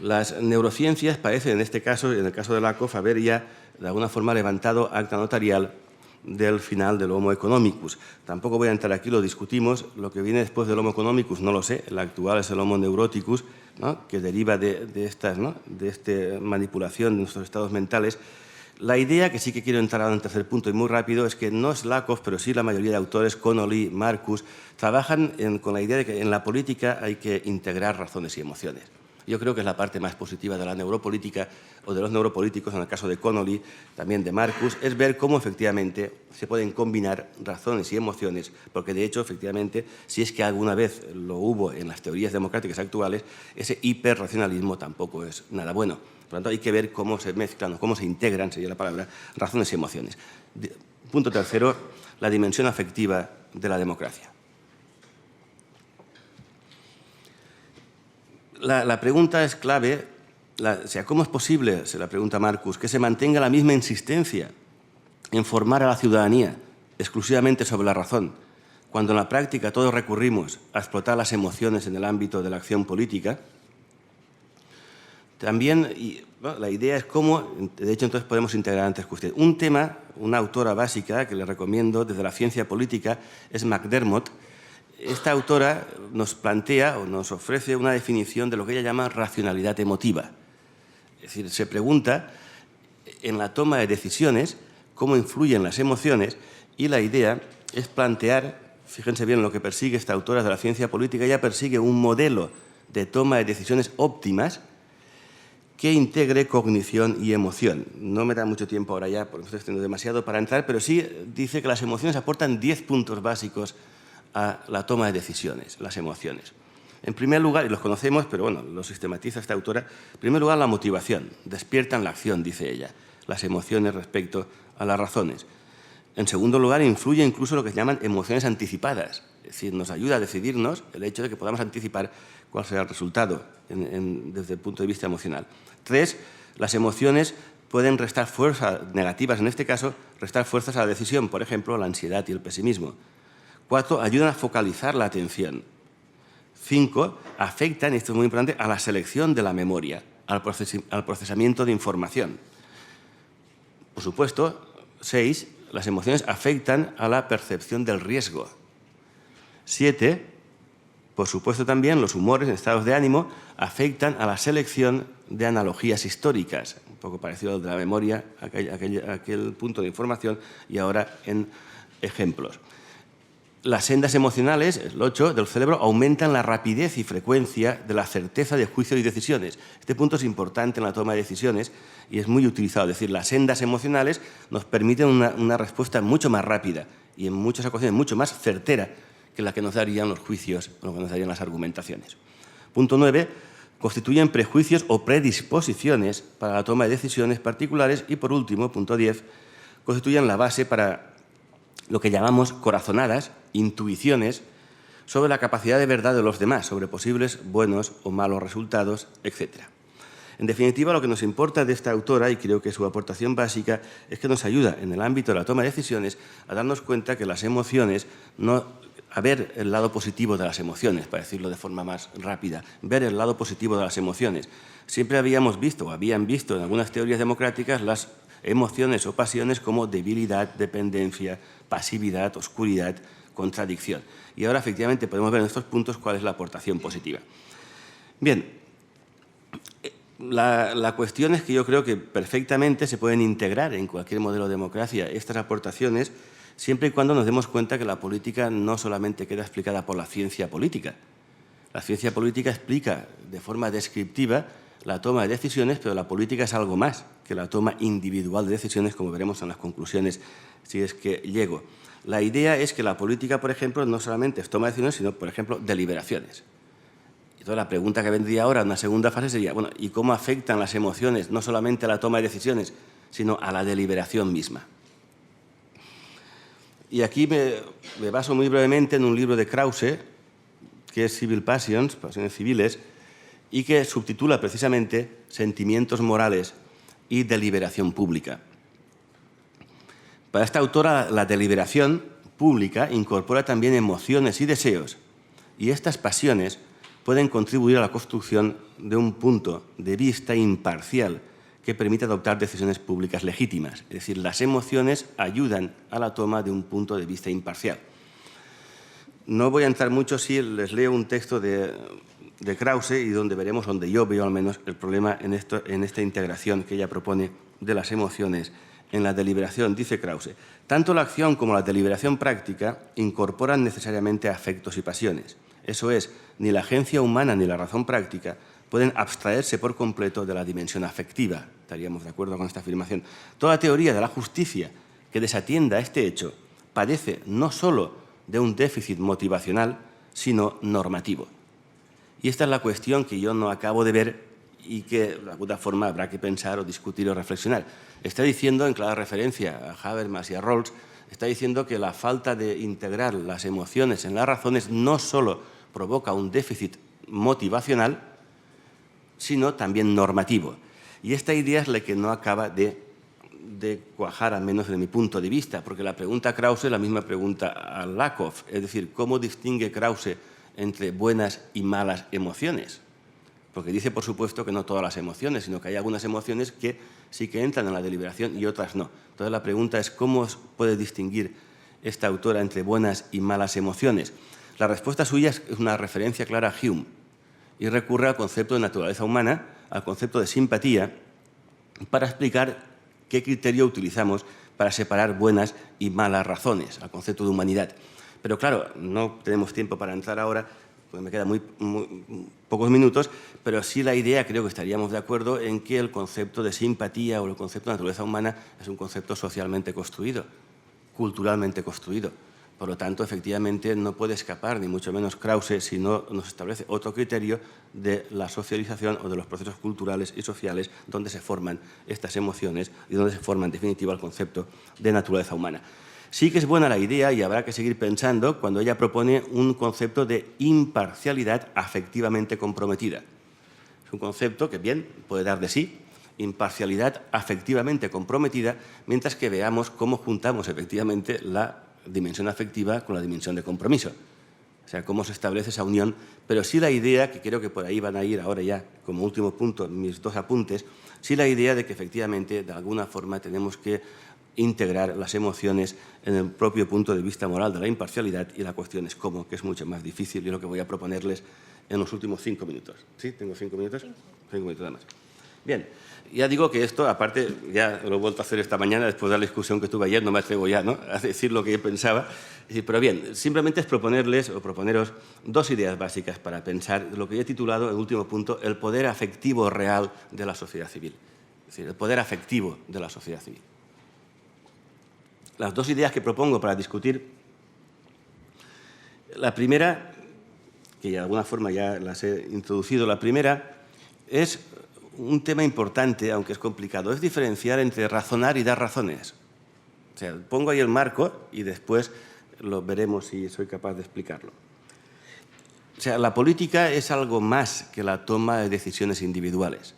Las neurociencias parecen, en este caso, en el caso de Lakoff, haber ya de alguna forma levantado acta notarial del final del Homo economicus. Tampoco voy a entrar aquí, lo discutimos. Lo que viene después del Homo economicus no lo sé. El actual es el Homo neuroticus, ¿no?, que deriva de esta manipulación de nuestros estados mentales. La idea, que sí que quiero entrar ahora en el tercer punto y muy rápido, es que no es Lakoff, pero sí la mayoría de autores, Connolly, Marcus, trabajan con la idea de que en la política hay que integrar razones y emociones. Yo creo que es la parte más positiva de la neuropolítica o de los neuropolíticos, en el caso de Connolly, también de Marcus, es ver cómo efectivamente se pueden combinar razones y emociones, porque de hecho, efectivamente, si es que alguna vez lo hubo en las teorías democráticas actuales, ese hiperracionalismo tampoco es nada bueno. Por lo tanto, hay que ver cómo se mezclan o cómo se integran, sería la palabra, razones y emociones. Punto tercero, la dimensión afectiva de la democracia. La pregunta es clave, ¿cómo es posible, se la pregunta Marcus, que se mantenga la misma insistencia en formar a la ciudadanía exclusivamente sobre la razón, cuando en la práctica todos recurrimos a explotar las emociones en el ámbito de la acción política? También, la idea es cómo, de hecho, entonces podemos integrar antes que usted. Un tema, una autora básica que le recomiendo desde la ciencia política es McDermott. Esta autora nos plantea o nos ofrece una definición de lo que ella llama racionalidad emotiva. Es decir, se pregunta en la toma de decisiones cómo influyen las emociones, y la idea es plantear, fíjense bien en lo que persigue esta autora de la ciencia política, ella persigue un modelo de toma de decisiones óptimas que integre cognición y emoción. No me da mucho tiempo ahora ya, porque estoy teniendo demasiado para entrar, pero sí dice que las emociones aportan 10 puntos básicos a la toma de decisiones, las emociones. En primer lugar, y los conocemos, pero bueno, lo sistematiza esta autora, en primer lugar la motivación, despiertan la acción, dice ella, las emociones respecto a las razones. En segundo lugar, influye incluso lo que se llaman emociones anticipadas, es decir, nos ayuda a decidirnos el hecho de que podamos anticipar cuál será el resultado desde el punto de vista emocional. 3, las emociones pueden restar fuerzas negativas, en este caso, restar fuerzas a la decisión, por ejemplo, la ansiedad y el pesimismo. 4, ayudan a focalizar la atención. 5, afectan, y esto es muy importante, a la selección de la memoria, al procesamiento de información. Por supuesto, 6, las emociones afectan a la percepción del riesgo. 7, por supuesto también los humores, estados de ánimo, afectan a la selección de analogías históricas, un poco parecido al de la memoria, aquel punto de información, y ahora en ejemplos. Las sendas emocionales, el 8, del cerebro, aumentan la rapidez y frecuencia de la certeza de juicio y decisiones. Este punto es importante en la toma de decisiones y es muy utilizado. Es decir, las sendas emocionales nos permiten una respuesta mucho más rápida y en muchas ocasiones mucho más certera que la que nos darían los juicios o lo que nos darían las argumentaciones. Punto 9, constituyen prejuicios o predisposiciones para la toma de decisiones particulares. Y por último, punto 10, constituyen la base para lo que llamamos corazonadas, intuiciones sobre la capacidad de verdad de los demás, sobre posibles buenos o malos resultados, etc. En definitiva, lo que nos importa de esta autora, y creo que su aportación básica, es que nos ayuda en el ámbito de la toma de decisiones a darnos cuenta que las emociones, a ver el lado positivo de las emociones, para decirlo de forma más rápida, ver el lado positivo de las emociones. Siempre habían visto en algunas teorías democráticas las emociones o pasiones como debilidad, dependencia, pasividad, oscuridad, contradicción. Y ahora, efectivamente, podemos ver en estos puntos cuál es la aportación positiva. Bien, la cuestión es que yo creo que perfectamente se pueden integrar en cualquier modelo de democracia estas aportaciones, siempre y cuando nos demos cuenta que la política no solamente queda explicada por la ciencia política. La ciencia política explica de forma descriptiva la toma de decisiones, pero la política es algo más que la toma individual de decisiones, como veremos en las conclusiones, si es que llego. La idea es que la política, por ejemplo, no solamente es toma de decisiones, sino, por ejemplo, deliberaciones. Entonces, la pregunta que vendría ahora, en una segunda fase, sería, bueno, ¿y cómo afectan las emociones no solamente a la toma de decisiones, sino a la deliberación misma? Y aquí me baso muy brevemente en un libro de Krause, que es Civil Passions, Pasiones Civiles, y que subtitula precisamente Sentimientos morales y deliberación pública. Para esta autora, la deliberación pública incorpora también emociones y deseos, y estas pasiones pueden contribuir a la construcción de un punto de vista imparcial que permite adoptar decisiones públicas legítimas. Es decir, las emociones ayudan a la toma de un punto de vista imparcial. No voy a entrar mucho si les leo un texto de Krause y donde yo veo al menos el problema en esta integración que ella propone de las emociones en la deliberación. Dice Krause, tanto la acción como la deliberación práctica incorporan necesariamente afectos y pasiones. Eso es, ni la agencia humana ni la razón práctica pueden abstraerse por completo de la dimensión afectiva. Estaríamos de acuerdo con esta afirmación. Toda teoría de la justicia que desatienda este hecho padece no solo de un déficit motivacional, sino normativo. Y esta es la cuestión que yo no acabo de ver y que de alguna forma habrá que pensar o discutir o reflexionar. Está diciendo, en clara referencia a Habermas y a Rawls, está diciendo que la falta de integrar las emociones en las razones no solo provoca un déficit motivacional, sino también normativo. Y esta idea es la que no acaba de cuajar, al menos desde mi punto de vista, porque la pregunta a Krause es la misma pregunta a Lakoff, es decir, ¿cómo distingue Krause entre buenas y malas emociones? porque dice, por supuesto, que no todas las emociones, sino que hay algunas emociones que sí que entran en la deliberación y otras no. Entonces, la pregunta es, ¿cómo puede distinguir esta autora entre buenas y malas emociones? La respuesta suya es una referencia clara a Hume y recurre al concepto de naturaleza humana, al concepto de simpatía, para explicar qué criterio utilizamos para separar buenas y malas razones, al concepto de humanidad. Pero claro, no tenemos tiempo para entrar ahora, porque me quedan muy pocos minutos, pero sí la idea, creo que estaríamos de acuerdo en que el concepto de simpatía o el concepto de naturaleza humana es un concepto socialmente construido, culturalmente construido. Por lo tanto, efectivamente, no puede escapar, ni mucho menos Krause, si no nos establece otro criterio de la socialización o de los procesos culturales y sociales donde se forman estas emociones y donde se forma, en definitiva, el concepto de naturaleza humana. Sí que es buena la idea y habrá que seguir pensando cuando ella propone un concepto de imparcialidad afectivamente comprometida. Es un concepto que, bien, puede dar de sí, imparcialidad afectivamente comprometida, mientras que veamos cómo juntamos efectivamente la dimensión afectiva con la dimensión de compromiso. O sea, cómo se establece esa unión, pero sí la idea, que creo que por ahí van a ir ahora ya como último punto mis dos apuntes, sí la idea de que efectivamente de alguna forma tenemos que integrar las emociones en el propio punto de vista moral de la imparcialidad, y la cuestión es cómo, que es mucho más difícil, y es lo que voy a proponerles en los últimos 5 minutos. ¿Sí? ¿Tengo 5 minutos? 5 minutos nada más. Bien, ya digo que esto, aparte, ya lo he vuelto a hacer esta mañana después de la discusión que tuve ayer, no me atrevo ya, ¿no?, a decir lo que yo pensaba, pero bien, simplemente es proponerles o proponeros dos ideas básicas para pensar lo que yo he titulado, el último punto, el poder afectivo real de la sociedad civil. Es decir, el poder afectivo de la sociedad civil. Las dos ideas que propongo para discutir, la primera, que de alguna forma ya las he introducido, la primera es un tema importante, aunque es complicado, es diferenciar entre razonar y dar razones. O sea, pongo ahí el marco y después lo veremos si soy capaz de explicarlo. O sea, la política es algo más que la toma de decisiones individuales.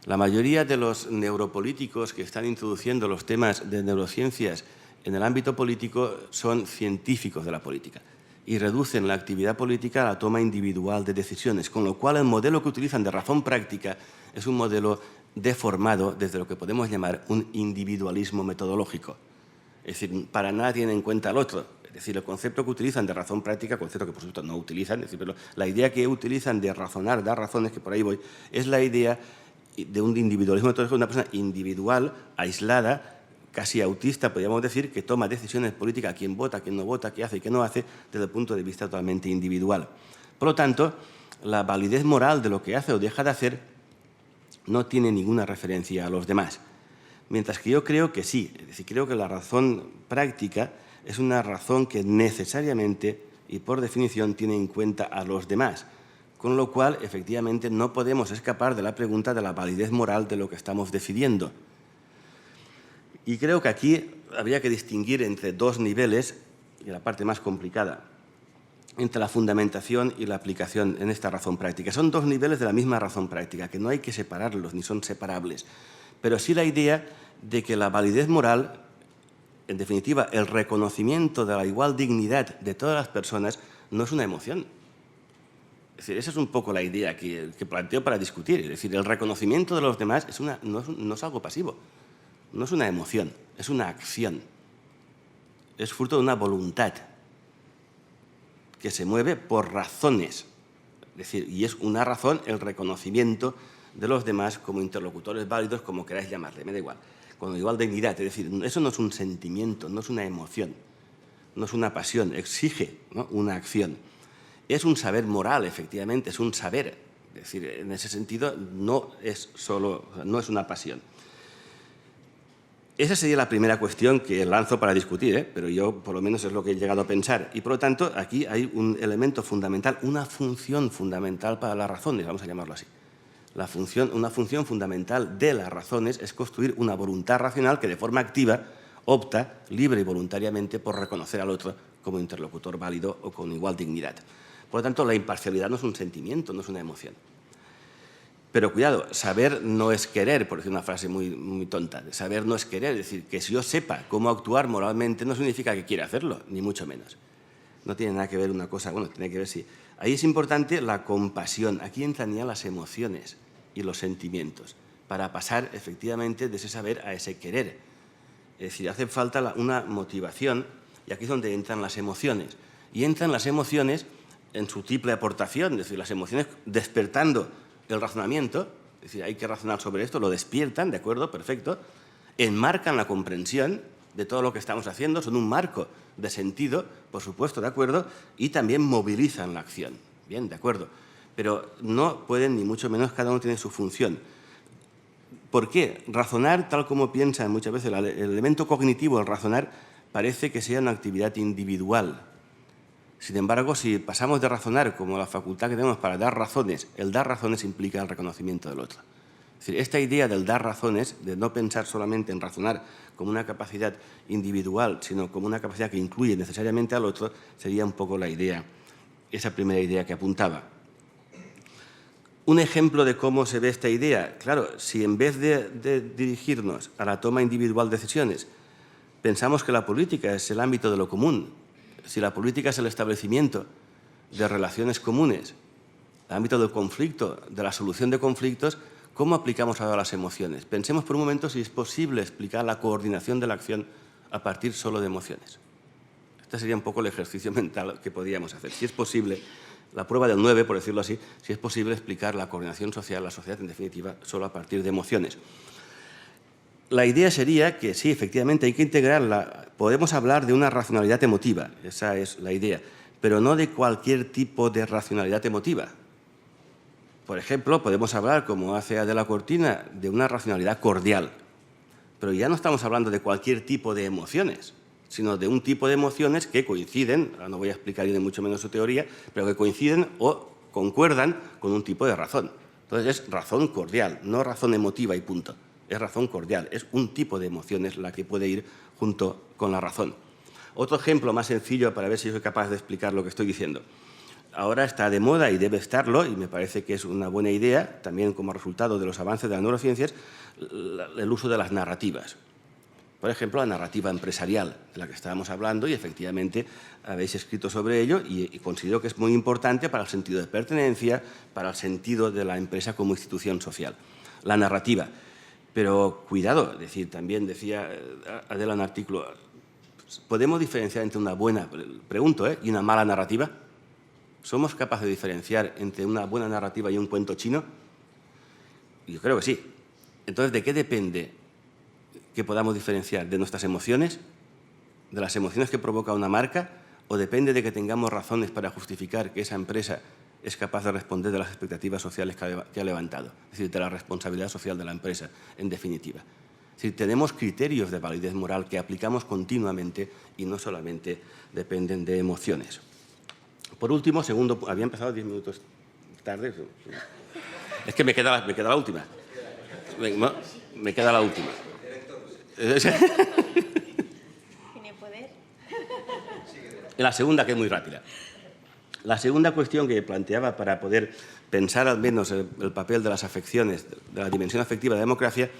La mayoría de los neuropolíticos que están introduciendo los temas de neurociencias en el ámbito político son científicos de la política y reducen la actividad política a la toma individual de decisiones, con lo cual el modelo que utilizan de razón práctica es un modelo deformado desde lo que podemos llamar un individualismo metodológico. Es decir, para nada tienen en cuenta al otro. Es decir, el concepto que utilizan de razón práctica, concepto que por supuesto no utilizan, es decir, pero la idea que utilizan de razonar, dar razones, que por ahí voy, es la idea de un individualismo metodológico, de una persona individual, aislada, casi autista, podríamos decir, que toma decisiones políticas, quién vota, quién no vota, qué hace y qué no hace, desde el punto de vista totalmente individual. Por lo tanto, la validez moral de lo que hace o deja de hacer no tiene ninguna referencia a los demás. Mientras que yo creo que sí, es decir, creo que la razón práctica es una razón que necesariamente y por definición tiene en cuenta a los demás, con lo cual, efectivamente, no podemos escapar de la pregunta de la validez moral de lo que estamos decidiendo. Y creo que aquí habría que distinguir entre dos niveles, y la parte más complicada, entre la fundamentación y la aplicación en esta razón práctica. Son dos niveles de la misma razón práctica, que no hay que separarlos, ni son separables. Pero sí la idea de que la validez moral, en definitiva, el reconocimiento de la igual dignidad de todas las personas, no es una emoción. Es decir, esa es un poco la idea que planteo para discutir. Es decir, el reconocimiento de los demás no es algo pasivo. No es una emoción, es una acción. Es fruto de una voluntad que se mueve por razones. Es decir, y es una razón el reconocimiento de los demás como interlocutores válidos, como queráis llamarle, me da igual, con igual dignidad. Es decir, eso no es un sentimiento, no es una emoción, no es una pasión, exige, ¿no?, una acción. Es un saber moral, efectivamente, es un saber. Es decir, en ese sentido no es una pasión. Esa sería la primera cuestión que lanzo para discutir, pero yo por lo menos es lo que he llegado a pensar. Y por lo tanto, aquí hay un elemento fundamental, una función fundamental para las razones, vamos a llamarlo así. Una función fundamental de las razones es construir una voluntad racional que de forma activa opta libre y voluntariamente por reconocer al otro como interlocutor válido o con igual dignidad. Por lo tanto, la imparcialidad no es un sentimiento, no es una emoción. Pero cuidado, saber no es querer, por decir una frase muy tonta. Saber no es querer, es decir, que si yo sepa cómo actuar moralmente no significa que quiera hacerlo, ni mucho menos. No tiene nada que ver una cosa, bueno, tiene que ver si Ahí es importante la compasión. Aquí entran ya las emociones y los sentimientos para pasar efectivamente de ese saber a ese querer. Es decir, hace falta una motivación y aquí es donde entran las emociones. Y entran las emociones en su triple aportación, es decir, las emociones despertando el razonamiento, es decir, hay que razonar sobre esto, lo despiertan, ¿de acuerdo? Perfecto. Enmarcan la comprensión de todo lo que estamos haciendo, son un marco de sentido, por supuesto, ¿de acuerdo? Y también movilizan la acción, bien, ¿de acuerdo? Pero no pueden, ni mucho menos, cada uno tiene su función. ¿Por qué? Razonar, tal como piensan muchas veces, el elemento cognitivo, el razonar, parece que sea una actividad individual. Sin embargo, si pasamos de razonar como la facultad que tenemos para dar razones, el dar razones implica el reconocimiento del otro. Es decir, esta idea del dar razones, de no pensar solamente en razonar como una capacidad individual, sino como una capacidad que incluye necesariamente al otro, sería un poco la idea, esa primera idea que apuntaba. Un ejemplo de cómo se ve esta idea, claro, si en vez de dirigirnos a la toma individual de decisiones, pensamos que la política es el ámbito de lo común, si la política es el establecimiento de relaciones comunes, el ámbito del conflicto, de la solución de conflictos, ¿cómo aplicamos ahora las emociones? Pensemos por un momento si es posible explicar la coordinación de la acción a partir solo de emociones. Este sería un poco el ejercicio mental que podríamos hacer. Si es posible, la prueba del 9, por decirlo así, si es posible explicar la coordinación social, la sociedad en definitiva, solo a partir de emociones. La idea sería que sí, efectivamente, hay que integrarla. Podemos hablar de una racionalidad emotiva, esa es la idea, pero no de cualquier tipo de racionalidad emotiva. Por ejemplo, podemos hablar, como hace Adela Cortina, de una racionalidad cordial, pero ya no estamos hablando de cualquier tipo de emociones, sino de un tipo de emociones que coinciden, no voy a explicar ni mucho menos su teoría, pero que coinciden o concuerdan con un tipo de razón. Entonces es razón cordial, no razón emotiva y punto. Es razón cordial, es un tipo de emociones la que puede ir junto con la razón. Otro ejemplo más sencillo para ver si soy capaz de explicar lo que estoy diciendo. Ahora está de moda y debe estarlo, y me parece que es una buena idea, también como resultado de los avances de las neurociencias, el uso de las narrativas. Por ejemplo, la narrativa empresarial, de la que estábamos hablando, y efectivamente habéis escrito sobre ello, y considero que es muy importante para el sentido de pertenencia, para el sentido de la empresa como institución social. La narrativa. Pero cuidado, es decir, también decía Adela en un artículo, ¿podemos diferenciar entre una buena, pregunto, y una mala narrativa? ¿Somos capaces de diferenciar entre una buena narrativa y un cuento chino? Yo creo que sí. Entonces, ¿de qué depende que podamos diferenciar? ¿De nuestras emociones? ¿De las emociones que provoca una marca? ¿O depende de que tengamos razones para justificar que esa empresa es capaz de responder de las expectativas sociales que ha levantado? Es decir, de la responsabilidad social de la empresa, en definitiva. Es decir, tenemos criterios de validez moral que aplicamos continuamente y no solamente dependen de emociones. Por último, segundo, había empezado 10 minutos tarde. Es que me queda la última. Me queda la última. ¿Tiene poder? La segunda, que es muy rápida. La segunda cuestión que planteaba para poder pensar al menos el papel de las afecciones, de la dimensión afectiva de la democracia,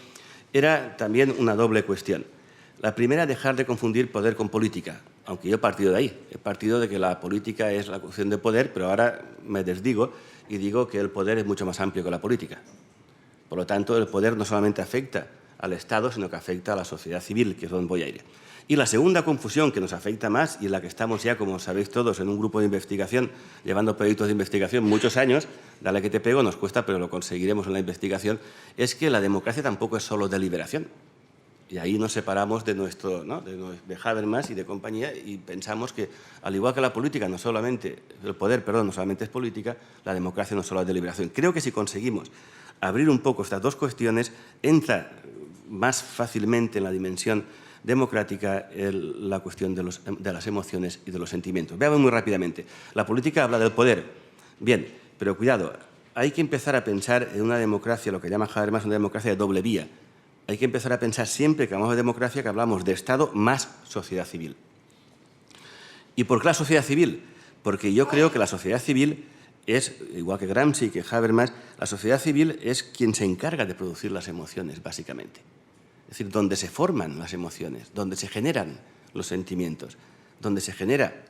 era también una doble cuestión. La primera, dejar de confundir poder con política, aunque yo he partido de ahí. He partido de que la política es la cuestión de poder, pero ahora me desdigo y digo que el poder es mucho más amplio que la política. Por lo tanto, el poder no solamente afecta al Estado, sino que afecta a la sociedad civil, que es donde voy a ir. Y la segunda confusión que nos afecta más, y en la que estamos ya, como sabéis todos, en un grupo de investigación, llevando proyectos de investigación muchos años, dale que te pego, nos cuesta, pero lo conseguiremos en la investigación, es que la democracia tampoco es solo deliberación. Y ahí nos separamos de de Habermas y de compañía y pensamos que, al igual que la política, el poder no solamente es política, la democracia no solo es deliberación. Creo que si conseguimos abrir un poco estas dos cuestiones, entra más fácilmente en la dimensión democrática la cuestión de las emociones y de los sentimientos. Veamos muy rápidamente. La política habla del poder. Bien, pero cuidado, hay que empezar a pensar en una democracia, lo que llama Habermas una democracia de doble vía. Hay que empezar a pensar siempre que hablamos de democracia que hablamos de Estado más sociedad civil. ¿Y por qué la sociedad civil? Porque yo creo que la sociedad civil es, igual que Gramsci, que Habermas, la sociedad civil es quien se encarga de producir las emociones, básicamente. Es decir, donde se forman las emociones, donde se generan los sentimientos, donde se genera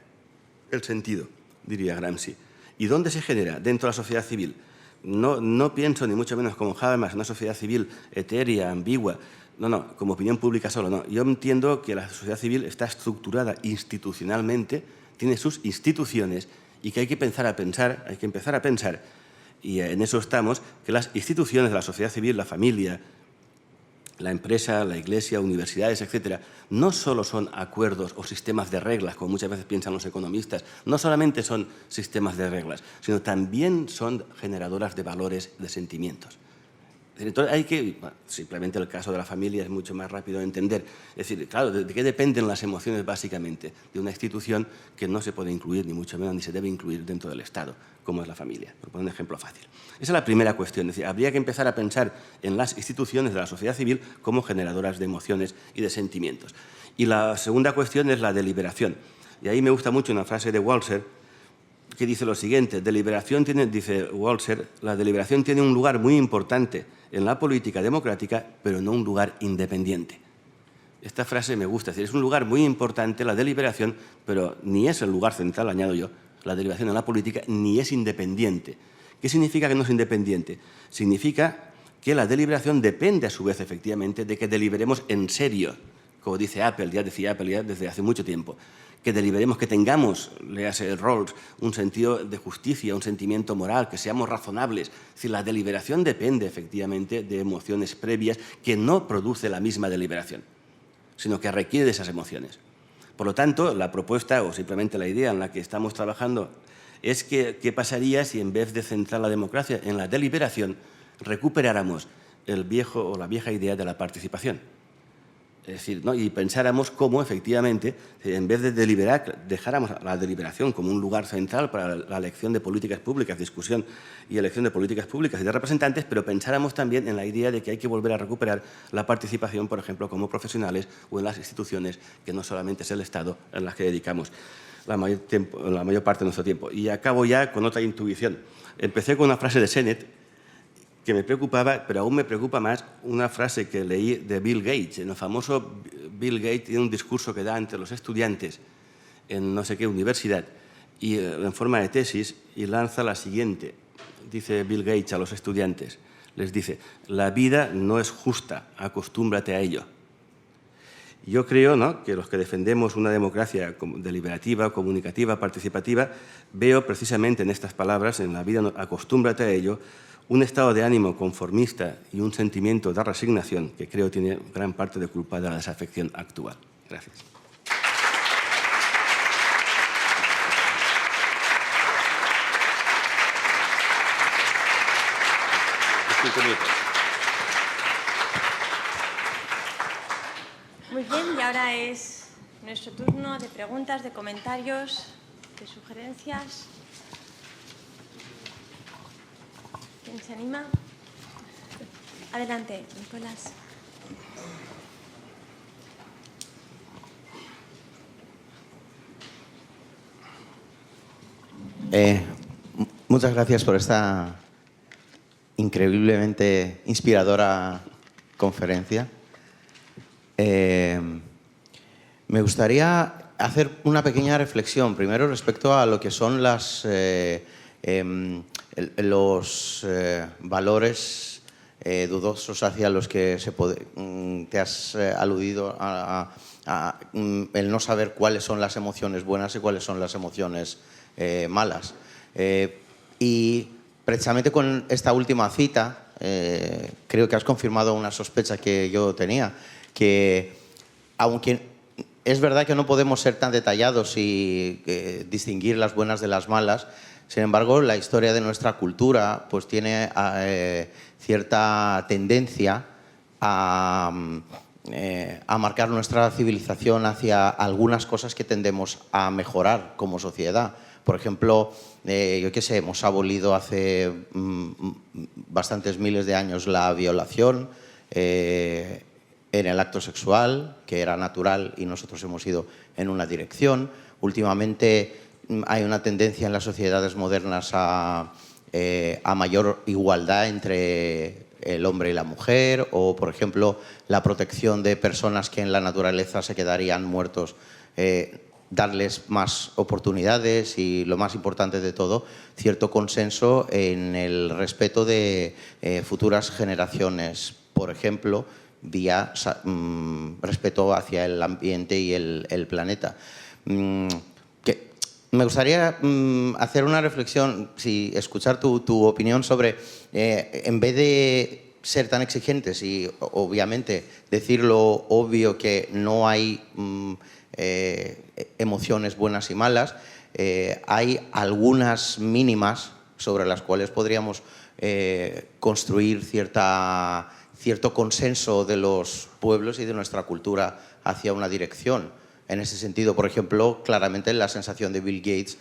el sentido, diría Gramsci. ¿Y dónde se genera? Dentro de la sociedad civil. No pienso ni mucho menos como Habermas, una sociedad civil etérea, ambigua. No, como opinión pública solo, no. Yo entiendo que la sociedad civil está estructurada institucionalmente, tiene sus instituciones y que hay que empezar a pensar, y en eso estamos, que las instituciones de la sociedad civil, la familia, la empresa, la iglesia, universidades, etcétera, no solo son acuerdos o sistemas de reglas, como muchas veces piensan los economistas, no solamente son sistemas de reglas, sino también son generadoras de valores, de sentimientos. Entonces hay que, simplemente el caso de la familia es mucho más rápido de entender. Es decir, claro, ¿de qué dependen las emociones básicamente? De una institución que no se puede incluir, ni mucho menos, ni se debe incluir dentro del Estado, como es la familia, por poner un ejemplo fácil. Esa es la primera cuestión. Es decir, habría que empezar a pensar en las instituciones de la sociedad civil como generadoras de emociones y de sentimientos. Y la segunda cuestión es la deliberación. Y ahí me gusta mucho una frase de Walser, que dice lo siguiente: dice Walser, la deliberación tiene un lugar muy importante en la política democrática, pero no un lugar independiente. Esta frase me gusta, es decir, es un lugar muy importante la deliberación, pero ni es el lugar central, añado yo, la deliberación en la política, ni es independiente. ¿Qué significa que no es independiente? Significa que la deliberación depende, a su vez, efectivamente, de que deliberemos en serio, como dice Apple, ya decía Apple ya desde hace mucho tiempo, que deliberemos, que tengamos, léase Rawls, un sentido de justicia, un sentimiento moral, que seamos razonables. Es decir, la deliberación depende, efectivamente, de emociones previas que no produce la misma deliberación, sino que requiere de esas emociones. Por lo tanto, la propuesta, o simplemente la idea en la que estamos trabajando, es que qué pasaría si, en vez de centrar la democracia en la deliberación, recuperáramos la vieja idea de la participación. Es decir, ¿no? Y pensáramos cómo, efectivamente, en vez de deliberar, dejáramos la deliberación como un lugar central para la elección de políticas públicas, discusión y elección de políticas públicas y de representantes, pero pensáramos también en la idea de que hay que volver a recuperar la participación, por ejemplo, como profesionales o en las instituciones, que no solamente es el Estado, en las que dedicamos la mayor parte de nuestro tiempo. Y acabo ya con otra intuición. Empecé con una frase de Sennett, que me preocupaba, pero aún me preocupa más una frase que leí de Bill Gates. En el famoso Bill Gates tiene un discurso que da ante los estudiantes en no sé qué universidad, y en forma de tesis, y lanza la siguiente. Dice Bill Gates a los estudiantes, les dice: la vida no es justa, acostúmbrate a ello. Yo creo, ¿no?, que los que defendemos una democracia deliberativa, comunicativa, participativa, veo precisamente en estas palabras, en la vida, acostúmbrate a ello, un estado de ánimo conformista y un sentimiento de resignación que creo tiene gran parte de culpa de la desafección actual. Gracias. Muy bien, y ahora es nuestro turno de preguntas, de comentarios, de sugerencias. ¿Quién se anima? Adelante, Nicolás. Muchas gracias por esta increíblemente inspiradora conferencia. Me gustaría hacer una pequeña reflexión, primero respecto a lo que son los valores dudosos hacia los que te has aludido a el no saber cuáles son las emociones buenas y cuáles son las emociones malas. Y precisamente con esta última cita creo que has confirmado una sospecha que yo tenía, que aunque es verdad que no podemos ser tan detallados y distinguir las buenas de las malas, sin embargo, la historia de nuestra cultura pues tiene cierta tendencia a marcar nuestra civilización hacia algunas cosas que tendemos a mejorar como sociedad. Por ejemplo, yo qué sé, hemos abolido hace bastantes miles de años la violación en el acto sexual, que era natural, y nosotros hemos ido en una dirección. Últimamente hay una tendencia en las sociedades modernas a mayor igualdad entre el hombre y la mujer, o, por ejemplo, la protección de personas que en la naturaleza se quedarían muertos. darles más oportunidades y, lo más importante de todo, cierto consenso en el respeto de futuras generaciones, por ejemplo, vía respeto hacia el ambiente y el planeta. Me gustaría hacer una reflexión, escuchar tu opinión sobre, en vez de ser tan exigentes y obviamente decir lo obvio que no hay emociones buenas y malas, hay algunas mínimas sobre las cuales podríamos construir cierto consenso de los pueblos y de nuestra cultura hacia una dirección. En ese sentido, por ejemplo, claramente la sensación de Bill Gates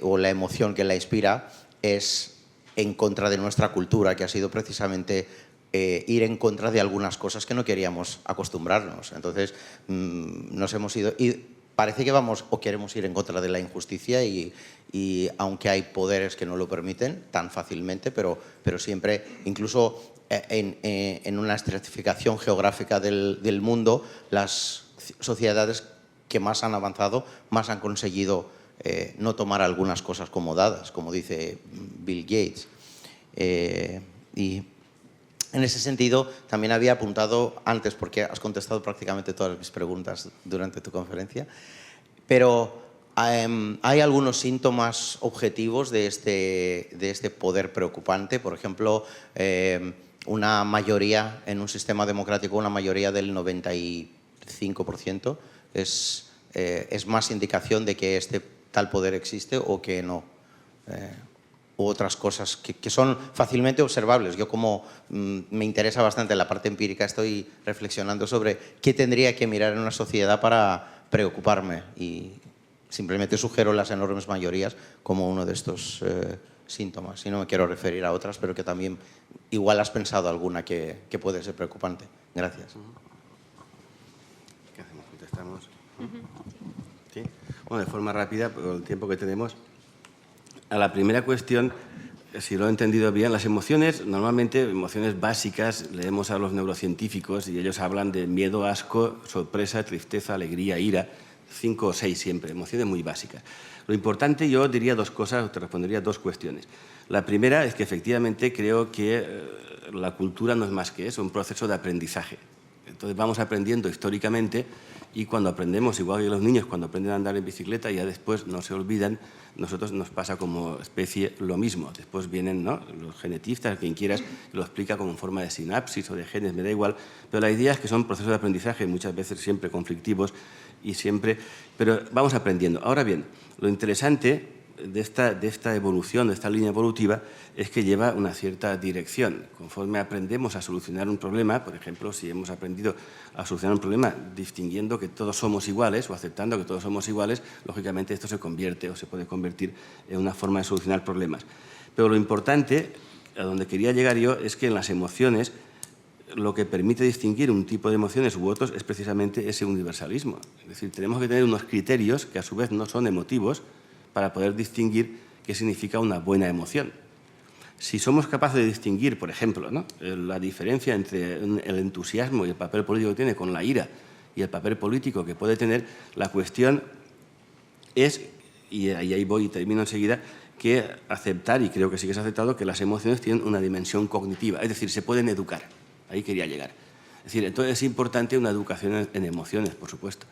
o la emoción que la inspira es en contra de nuestra cultura, que ha sido precisamente ir en contra de algunas cosas que no queríamos acostumbrarnos. Entonces, nos hemos ido... Y parece que vamos o queremos ir en contra de la injusticia y aunque hay poderes que no lo permiten tan fácilmente, pero siempre, incluso en una estratificación geográfica del mundo, las sociedades que más han avanzado, más han conseguido no tomar algunas cosas como dadas, como dice Bill Gates. Y en ese sentido, también había apuntado antes, porque has contestado prácticamente todas mis preguntas durante tu conferencia, pero hay algunos síntomas objetivos de este poder preocupante. Por ejemplo, una mayoría en un sistema democrático, una mayoría del 95%, es más indicación de que este tal poder existe o que no. U otras cosas que son fácilmente observables. Yo, como me interesa bastante la parte empírica, estoy reflexionando sobre qué tendría que mirar en una sociedad para preocuparme, y simplemente sugiero las enormes mayorías como uno de estos síntomas. Y no me quiero referir a otras, pero que también igual has pensado alguna que puede ser preocupante. Gracias. ¿Qué hacemos? ¿Contestamos? ¿Sí? Bueno, de forma rápida, por el tiempo que tenemos. A la primera cuestión, si lo he entendido bien, las emociones, normalmente emociones básicas, leemos a los neurocientíficos y ellos hablan de miedo, asco, sorpresa, tristeza, alegría, ira, 5 o 6 siempre, emociones muy básicas. Lo importante, yo diría dos cosas, te respondería dos cuestiones. La primera es que efectivamente creo que la cultura no es más que eso, un proceso de aprendizaje. Entonces vamos aprendiendo históricamente, y cuando aprendemos, igual que los niños cuando aprenden a andar en bicicleta, ya después no se olvidan. Nosotros nos pasa como especie lo mismo. Después vienen, ¿no?, los genetistas, quien quieras, lo explica como en forma de sinapsis o de genes, me da igual. Pero la idea es que son procesos de aprendizaje, muchas veces siempre conflictivos, pero vamos aprendiendo. Ahora bien, lo interesante de esta evolución, de esta línea evolutiva, es que lleva una cierta dirección. Conforme aprendemos a solucionar un problema, por ejemplo, si hemos aprendido a solucionar un problema distinguiendo que todos somos iguales o aceptando que todos somos iguales, lógicamente esto se convierte o se puede convertir en una forma de solucionar problemas. Pero lo importante, a donde quería llegar yo, es que en las emociones lo que permite distinguir un tipo de emociones u otros es precisamente ese universalismo. Es decir, tenemos que tener unos criterios que a su vez no son emotivos, para poder distinguir qué significa una buena emoción. Si somos capaces de distinguir, por ejemplo, ¿no?, la diferencia entre el entusiasmo y el papel político que tiene con la ira y el papel político que puede tener, la cuestión es, y ahí voy y termino enseguida, que aceptar, y creo que sí que se ha aceptado, que las emociones tienen una dimensión cognitiva, es decir, se pueden educar. Ahí quería llegar. Es decir, entonces es importante una educación en emociones, por supuesto.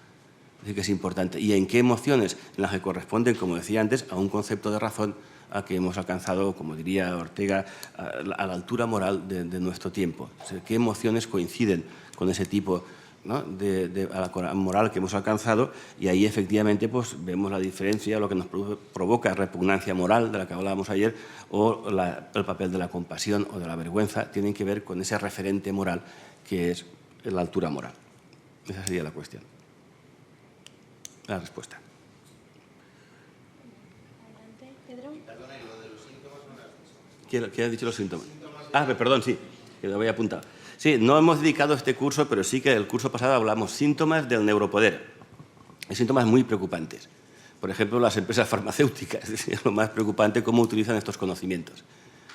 Es decir, que es importante. ¿Y en qué emociones? En las que corresponden, como decía antes, a un concepto de razón a que hemos alcanzado, como diría Ortega, a la altura moral de nuestro tiempo. O sea, ¿qué emociones coinciden con ese tipo, ¿no?, a la moral que hemos alcanzado? Y ahí efectivamente pues, vemos la diferencia, lo que nos provoca repugnancia moral, de la que hablábamos ayer, o el papel de la compasión o de la vergüenza, tienen que ver con ese referente moral que es la altura moral. Esa sería la cuestión. La respuesta. ¿Qué ha dicho los síntomas? Perdón, sí, que lo había apuntado. Sí, no hemos dedicado este curso, pero sí que el curso pasado hablamos síntomas del neuropoder. Hay síntomas muy preocupantes. Por ejemplo, las empresas farmacéuticas. Es lo más preocupante cómo utilizan estos conocimientos.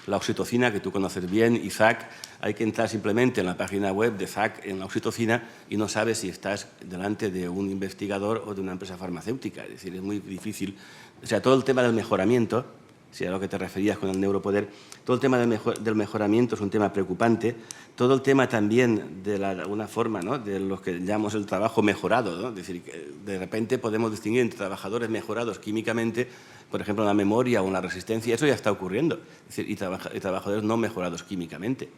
la oxitocina, que tú conoces bien, y ZAC. Hay que entrar simplemente en la página web de ZAC en la oxitocina y no sabes si estás delante de un investigador o de una empresa farmacéutica. Es decir, es muy difícil. O sea, todo el tema del mejoramiento, si a lo que te referías con el neuropoder, todo el tema del mejoramiento es un tema preocupante. Todo el tema también de alguna forma, ¿no?, de lo que llamamos el trabajo mejorado, ¿no? Es decir, que de repente podemos distinguir entre trabajadores mejorados químicamente, por ejemplo, en la memoria o en la resistencia. Eso ya está ocurriendo. Es decir, y trabajadores no mejorados químicamente.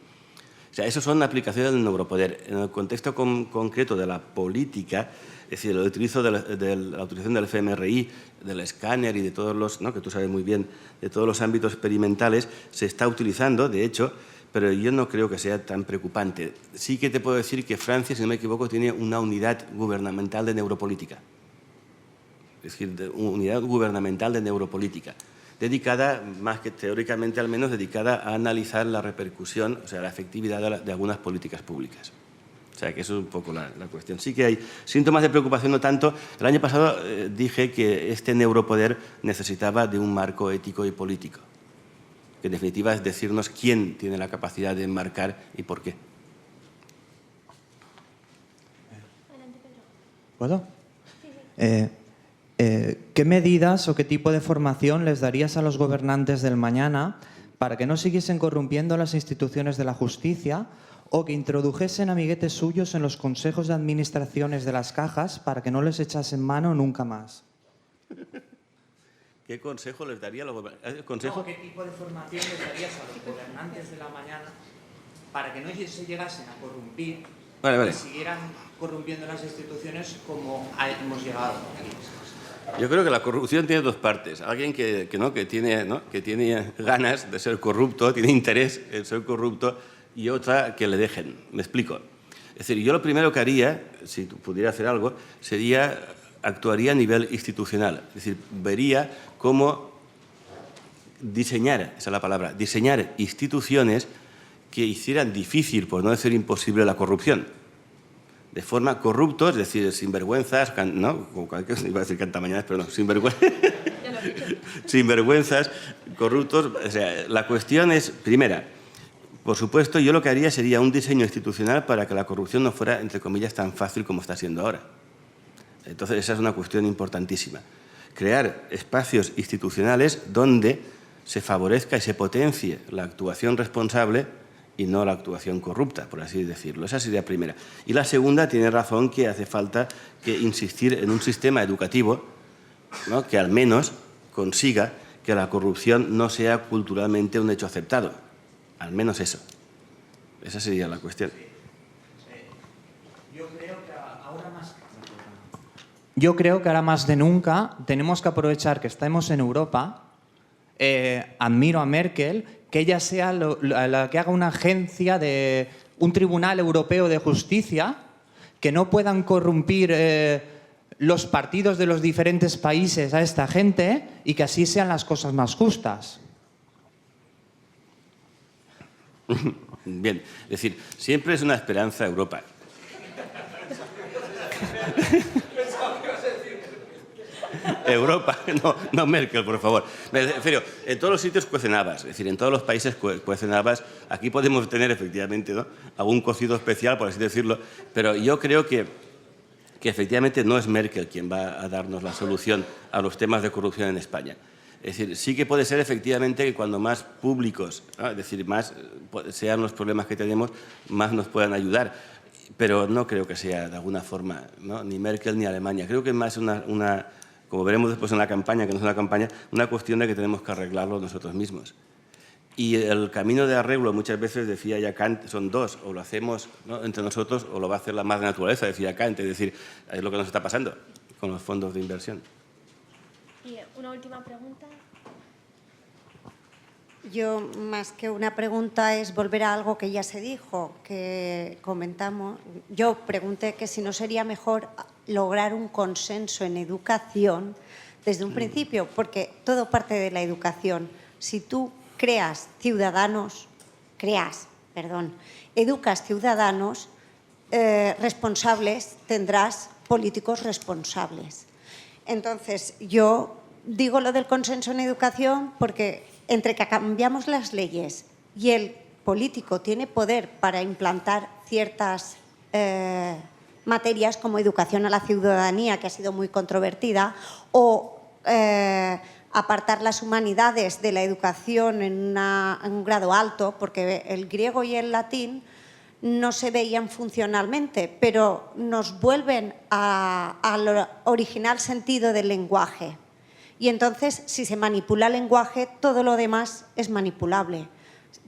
O sea, eso son aplicaciones del neuropoder. En el contexto concreto de la política, es decir, el utilizo de la utilización del fMRI, del escáner y de todos los, ¿no?, que tú sabes muy bien, de todos los ámbitos experimentales, se está utilizando, de hecho, pero yo no creo que sea tan preocupante. Sí que te puedo decir que Francia, si no me equivoco, tiene una unidad gubernamental de neuropolítica. Es decir, unidad gubernamental de neuropolítica, dedicada, más que teóricamente al menos, dedicada a analizar la repercusión, o sea, la efectividad de algunas políticas públicas. O sea, que eso es un poco la cuestión. Sí que hay síntomas de preocupación, no tanto. El año pasado dije que este neuropoder necesitaba de un marco ético y político, que en definitiva es decirnos quién tiene la capacidad de enmarcar y por qué. ¿Puedo? ¿Qué medidas o qué tipo de formación les darías a los gobernantes del mañana para que no siguiesen corrompiendo las instituciones de la justicia o que introdujesen amiguetes suyos en los consejos de administraciones de las cajas para que no les echasen mano nunca más? ¿Qué consejo les daría a los gobernantes? ¿Consejo? No, ¿qué tipo de formación les darías a los gobernantes de la mañana para que no se llegasen a corrompir y siguieran corrompiendo las instituciones como hemos llegado aquí? Yo creo que la corrupción tiene dos partes. Alguien que tiene ganas de ser corrupto, tiene interés en ser corrupto, y otra que le dejen. Me explico. Es decir, yo lo primero que haría, si pudiera hacer algo, actuaría a nivel institucional. Es decir, vería cómo diseñar, esa es la palabra, diseñar instituciones que hicieran difícil, por no decir imposible, la corrupción. De forma corruptos, es decir, sinvergüenzas, ¿no? Iba a decir cantamañanas, pero no, sinvergüenzas, corruptos. O sea, la cuestión es, primera, por supuesto, yo lo que haría sería un diseño institucional para que la corrupción no fuera, entre comillas, tan fácil como está siendo ahora. Entonces, esa es una cuestión importantísima. Crear espacios institucionales donde se favorezca y se potencie la actuación responsable y no la actuación corrupta, por así decirlo. Esa sería la primera. Y la segunda, tiene razón que hace falta que insistir en un sistema educativo, ¿no?, que al menos consiga que la corrupción no sea culturalmente un hecho aceptado. Al menos eso. Esa sería la cuestión. Yo creo que ahora más de nunca tenemos que aprovechar que estamos en Europa. Admiro a Merkel, que ella sea la que haga una agencia de un tribunal europeo de justicia, que no puedan corrompir los partidos de los diferentes países a esta gente y que así sean las cosas más justas. Bien, es decir, siempre es una esperanza Europa. Europa, no Merkel, por favor. Me refiero, en todos los sitios cuecen habas, es decir, en todos los países cuecen habas. Aquí podemos tener, efectivamente, ¿no?, algún cocido especial, por así decirlo, pero yo creo que efectivamente no es Merkel quien va a darnos la solución a los temas de corrupción en España. Es decir, sí que puede ser efectivamente que cuando más públicos, ¿no?, es decir, más sean los problemas que tenemos, más nos puedan ayudar. Pero no creo que sea de alguna forma, ¿no?, ni Merkel ni Alemania. Creo que es más como veremos después en la campaña, que no es una campaña, una cuestión de que tenemos que arreglarlo nosotros mismos. Y el camino de arreglo, muchas veces, decía ya Kant, son dos: o lo hacemos, ¿no?, entre nosotros, o lo va a hacer la madre naturaleza, decía Kant. Es decir, es lo que nos está pasando con los fondos de inversión. Y una última pregunta. Yo, más que una pregunta, es volver a algo que ya se dijo, que comentamos. Yo pregunté que si no sería mejor lograr un consenso en educación desde un principio, porque todo parte de la educación. Si tú educas ciudadanos responsables, tendrás políticos responsables. Entonces, yo digo lo del consenso en educación porque entre que cambiamos las leyes y el político tiene poder para implantar ciertas materias como educación a la ciudadanía, que ha sido muy controvertida, o apartar las humanidades de la educación en un grado alto, porque el griego y el latín no se veían funcionalmente, pero nos vuelven al original sentido del lenguaje. Y entonces, si se manipula el lenguaje, todo lo demás es manipulable.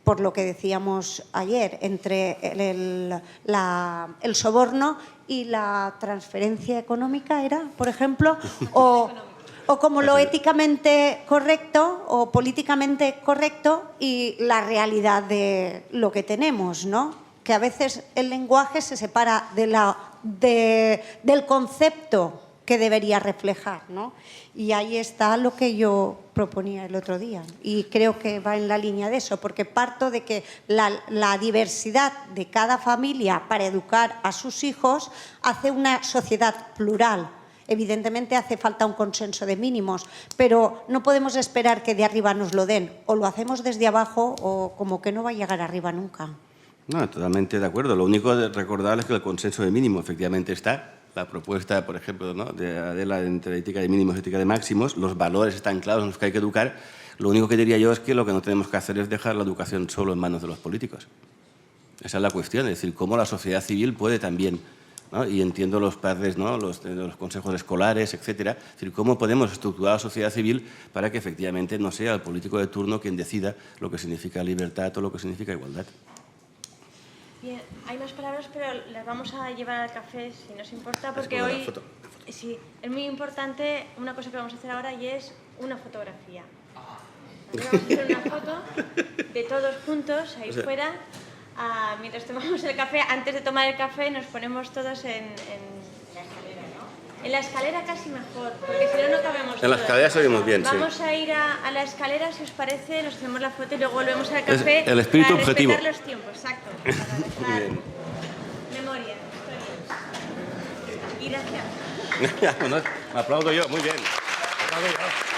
Por lo que decíamos ayer, entre el soborno y la transferencia económica, ¿era, por ejemplo? O como lo éticamente correcto o políticamente correcto y la realidad de lo que tenemos, ¿no? Que a veces el lenguaje se separa del concepto que debería reflejar, ¿no? Y ahí está lo que yo proponía el otro día. Y creo que va en la línea de eso, porque parto de que la diversidad de cada familia para educar a sus hijos hace una sociedad plural. Evidentemente hace falta un consenso de mínimos, pero no podemos esperar que de arriba nos lo den. O lo hacemos desde abajo o como que no va a llegar arriba nunca. No, totalmente de acuerdo. Lo único de recordar es que el consenso de mínimo efectivamente está. La propuesta, por ejemplo, ¿no?, de Adela entre ética de mínimos y ética de máximos, los valores están claros en los que hay que educar. Lo único que diría yo es que lo que no tenemos que hacer es dejar la educación solo en manos de los políticos. Esa es la cuestión, es decir, cómo la sociedad civil puede también, ¿no? Y entiendo los padres, ¿no?, los consejos escolares, etcétera. Es decir, cómo podemos estructurar la sociedad civil para que efectivamente no sea el político de turno quien decida lo que significa libertad o lo que significa igualdad. Bien, hay más palabras, pero las vamos a llevar al café, si nos importa, porque hoy sí, es muy importante una cosa que vamos a hacer ahora y es una fotografía. Vamos a hacer una foto de todos juntos ahí fuera. Mientras tomamos el café, antes de tomar el café nos ponemos todos en la escalera, ¿no? En la escalera casi mejor, porque si no, no cabemos todos. En la escalera salimos bien, sí. Vamos a ir a la escalera, si os parece, nos hacemos la foto y luego volvemos al café. Es el espíritu para objetivo. respetar los tiempos, exacto. Para dejar memoria, historias. Y gracias. Bueno, me aplaudo yo, muy bien. Me aplaudo yo.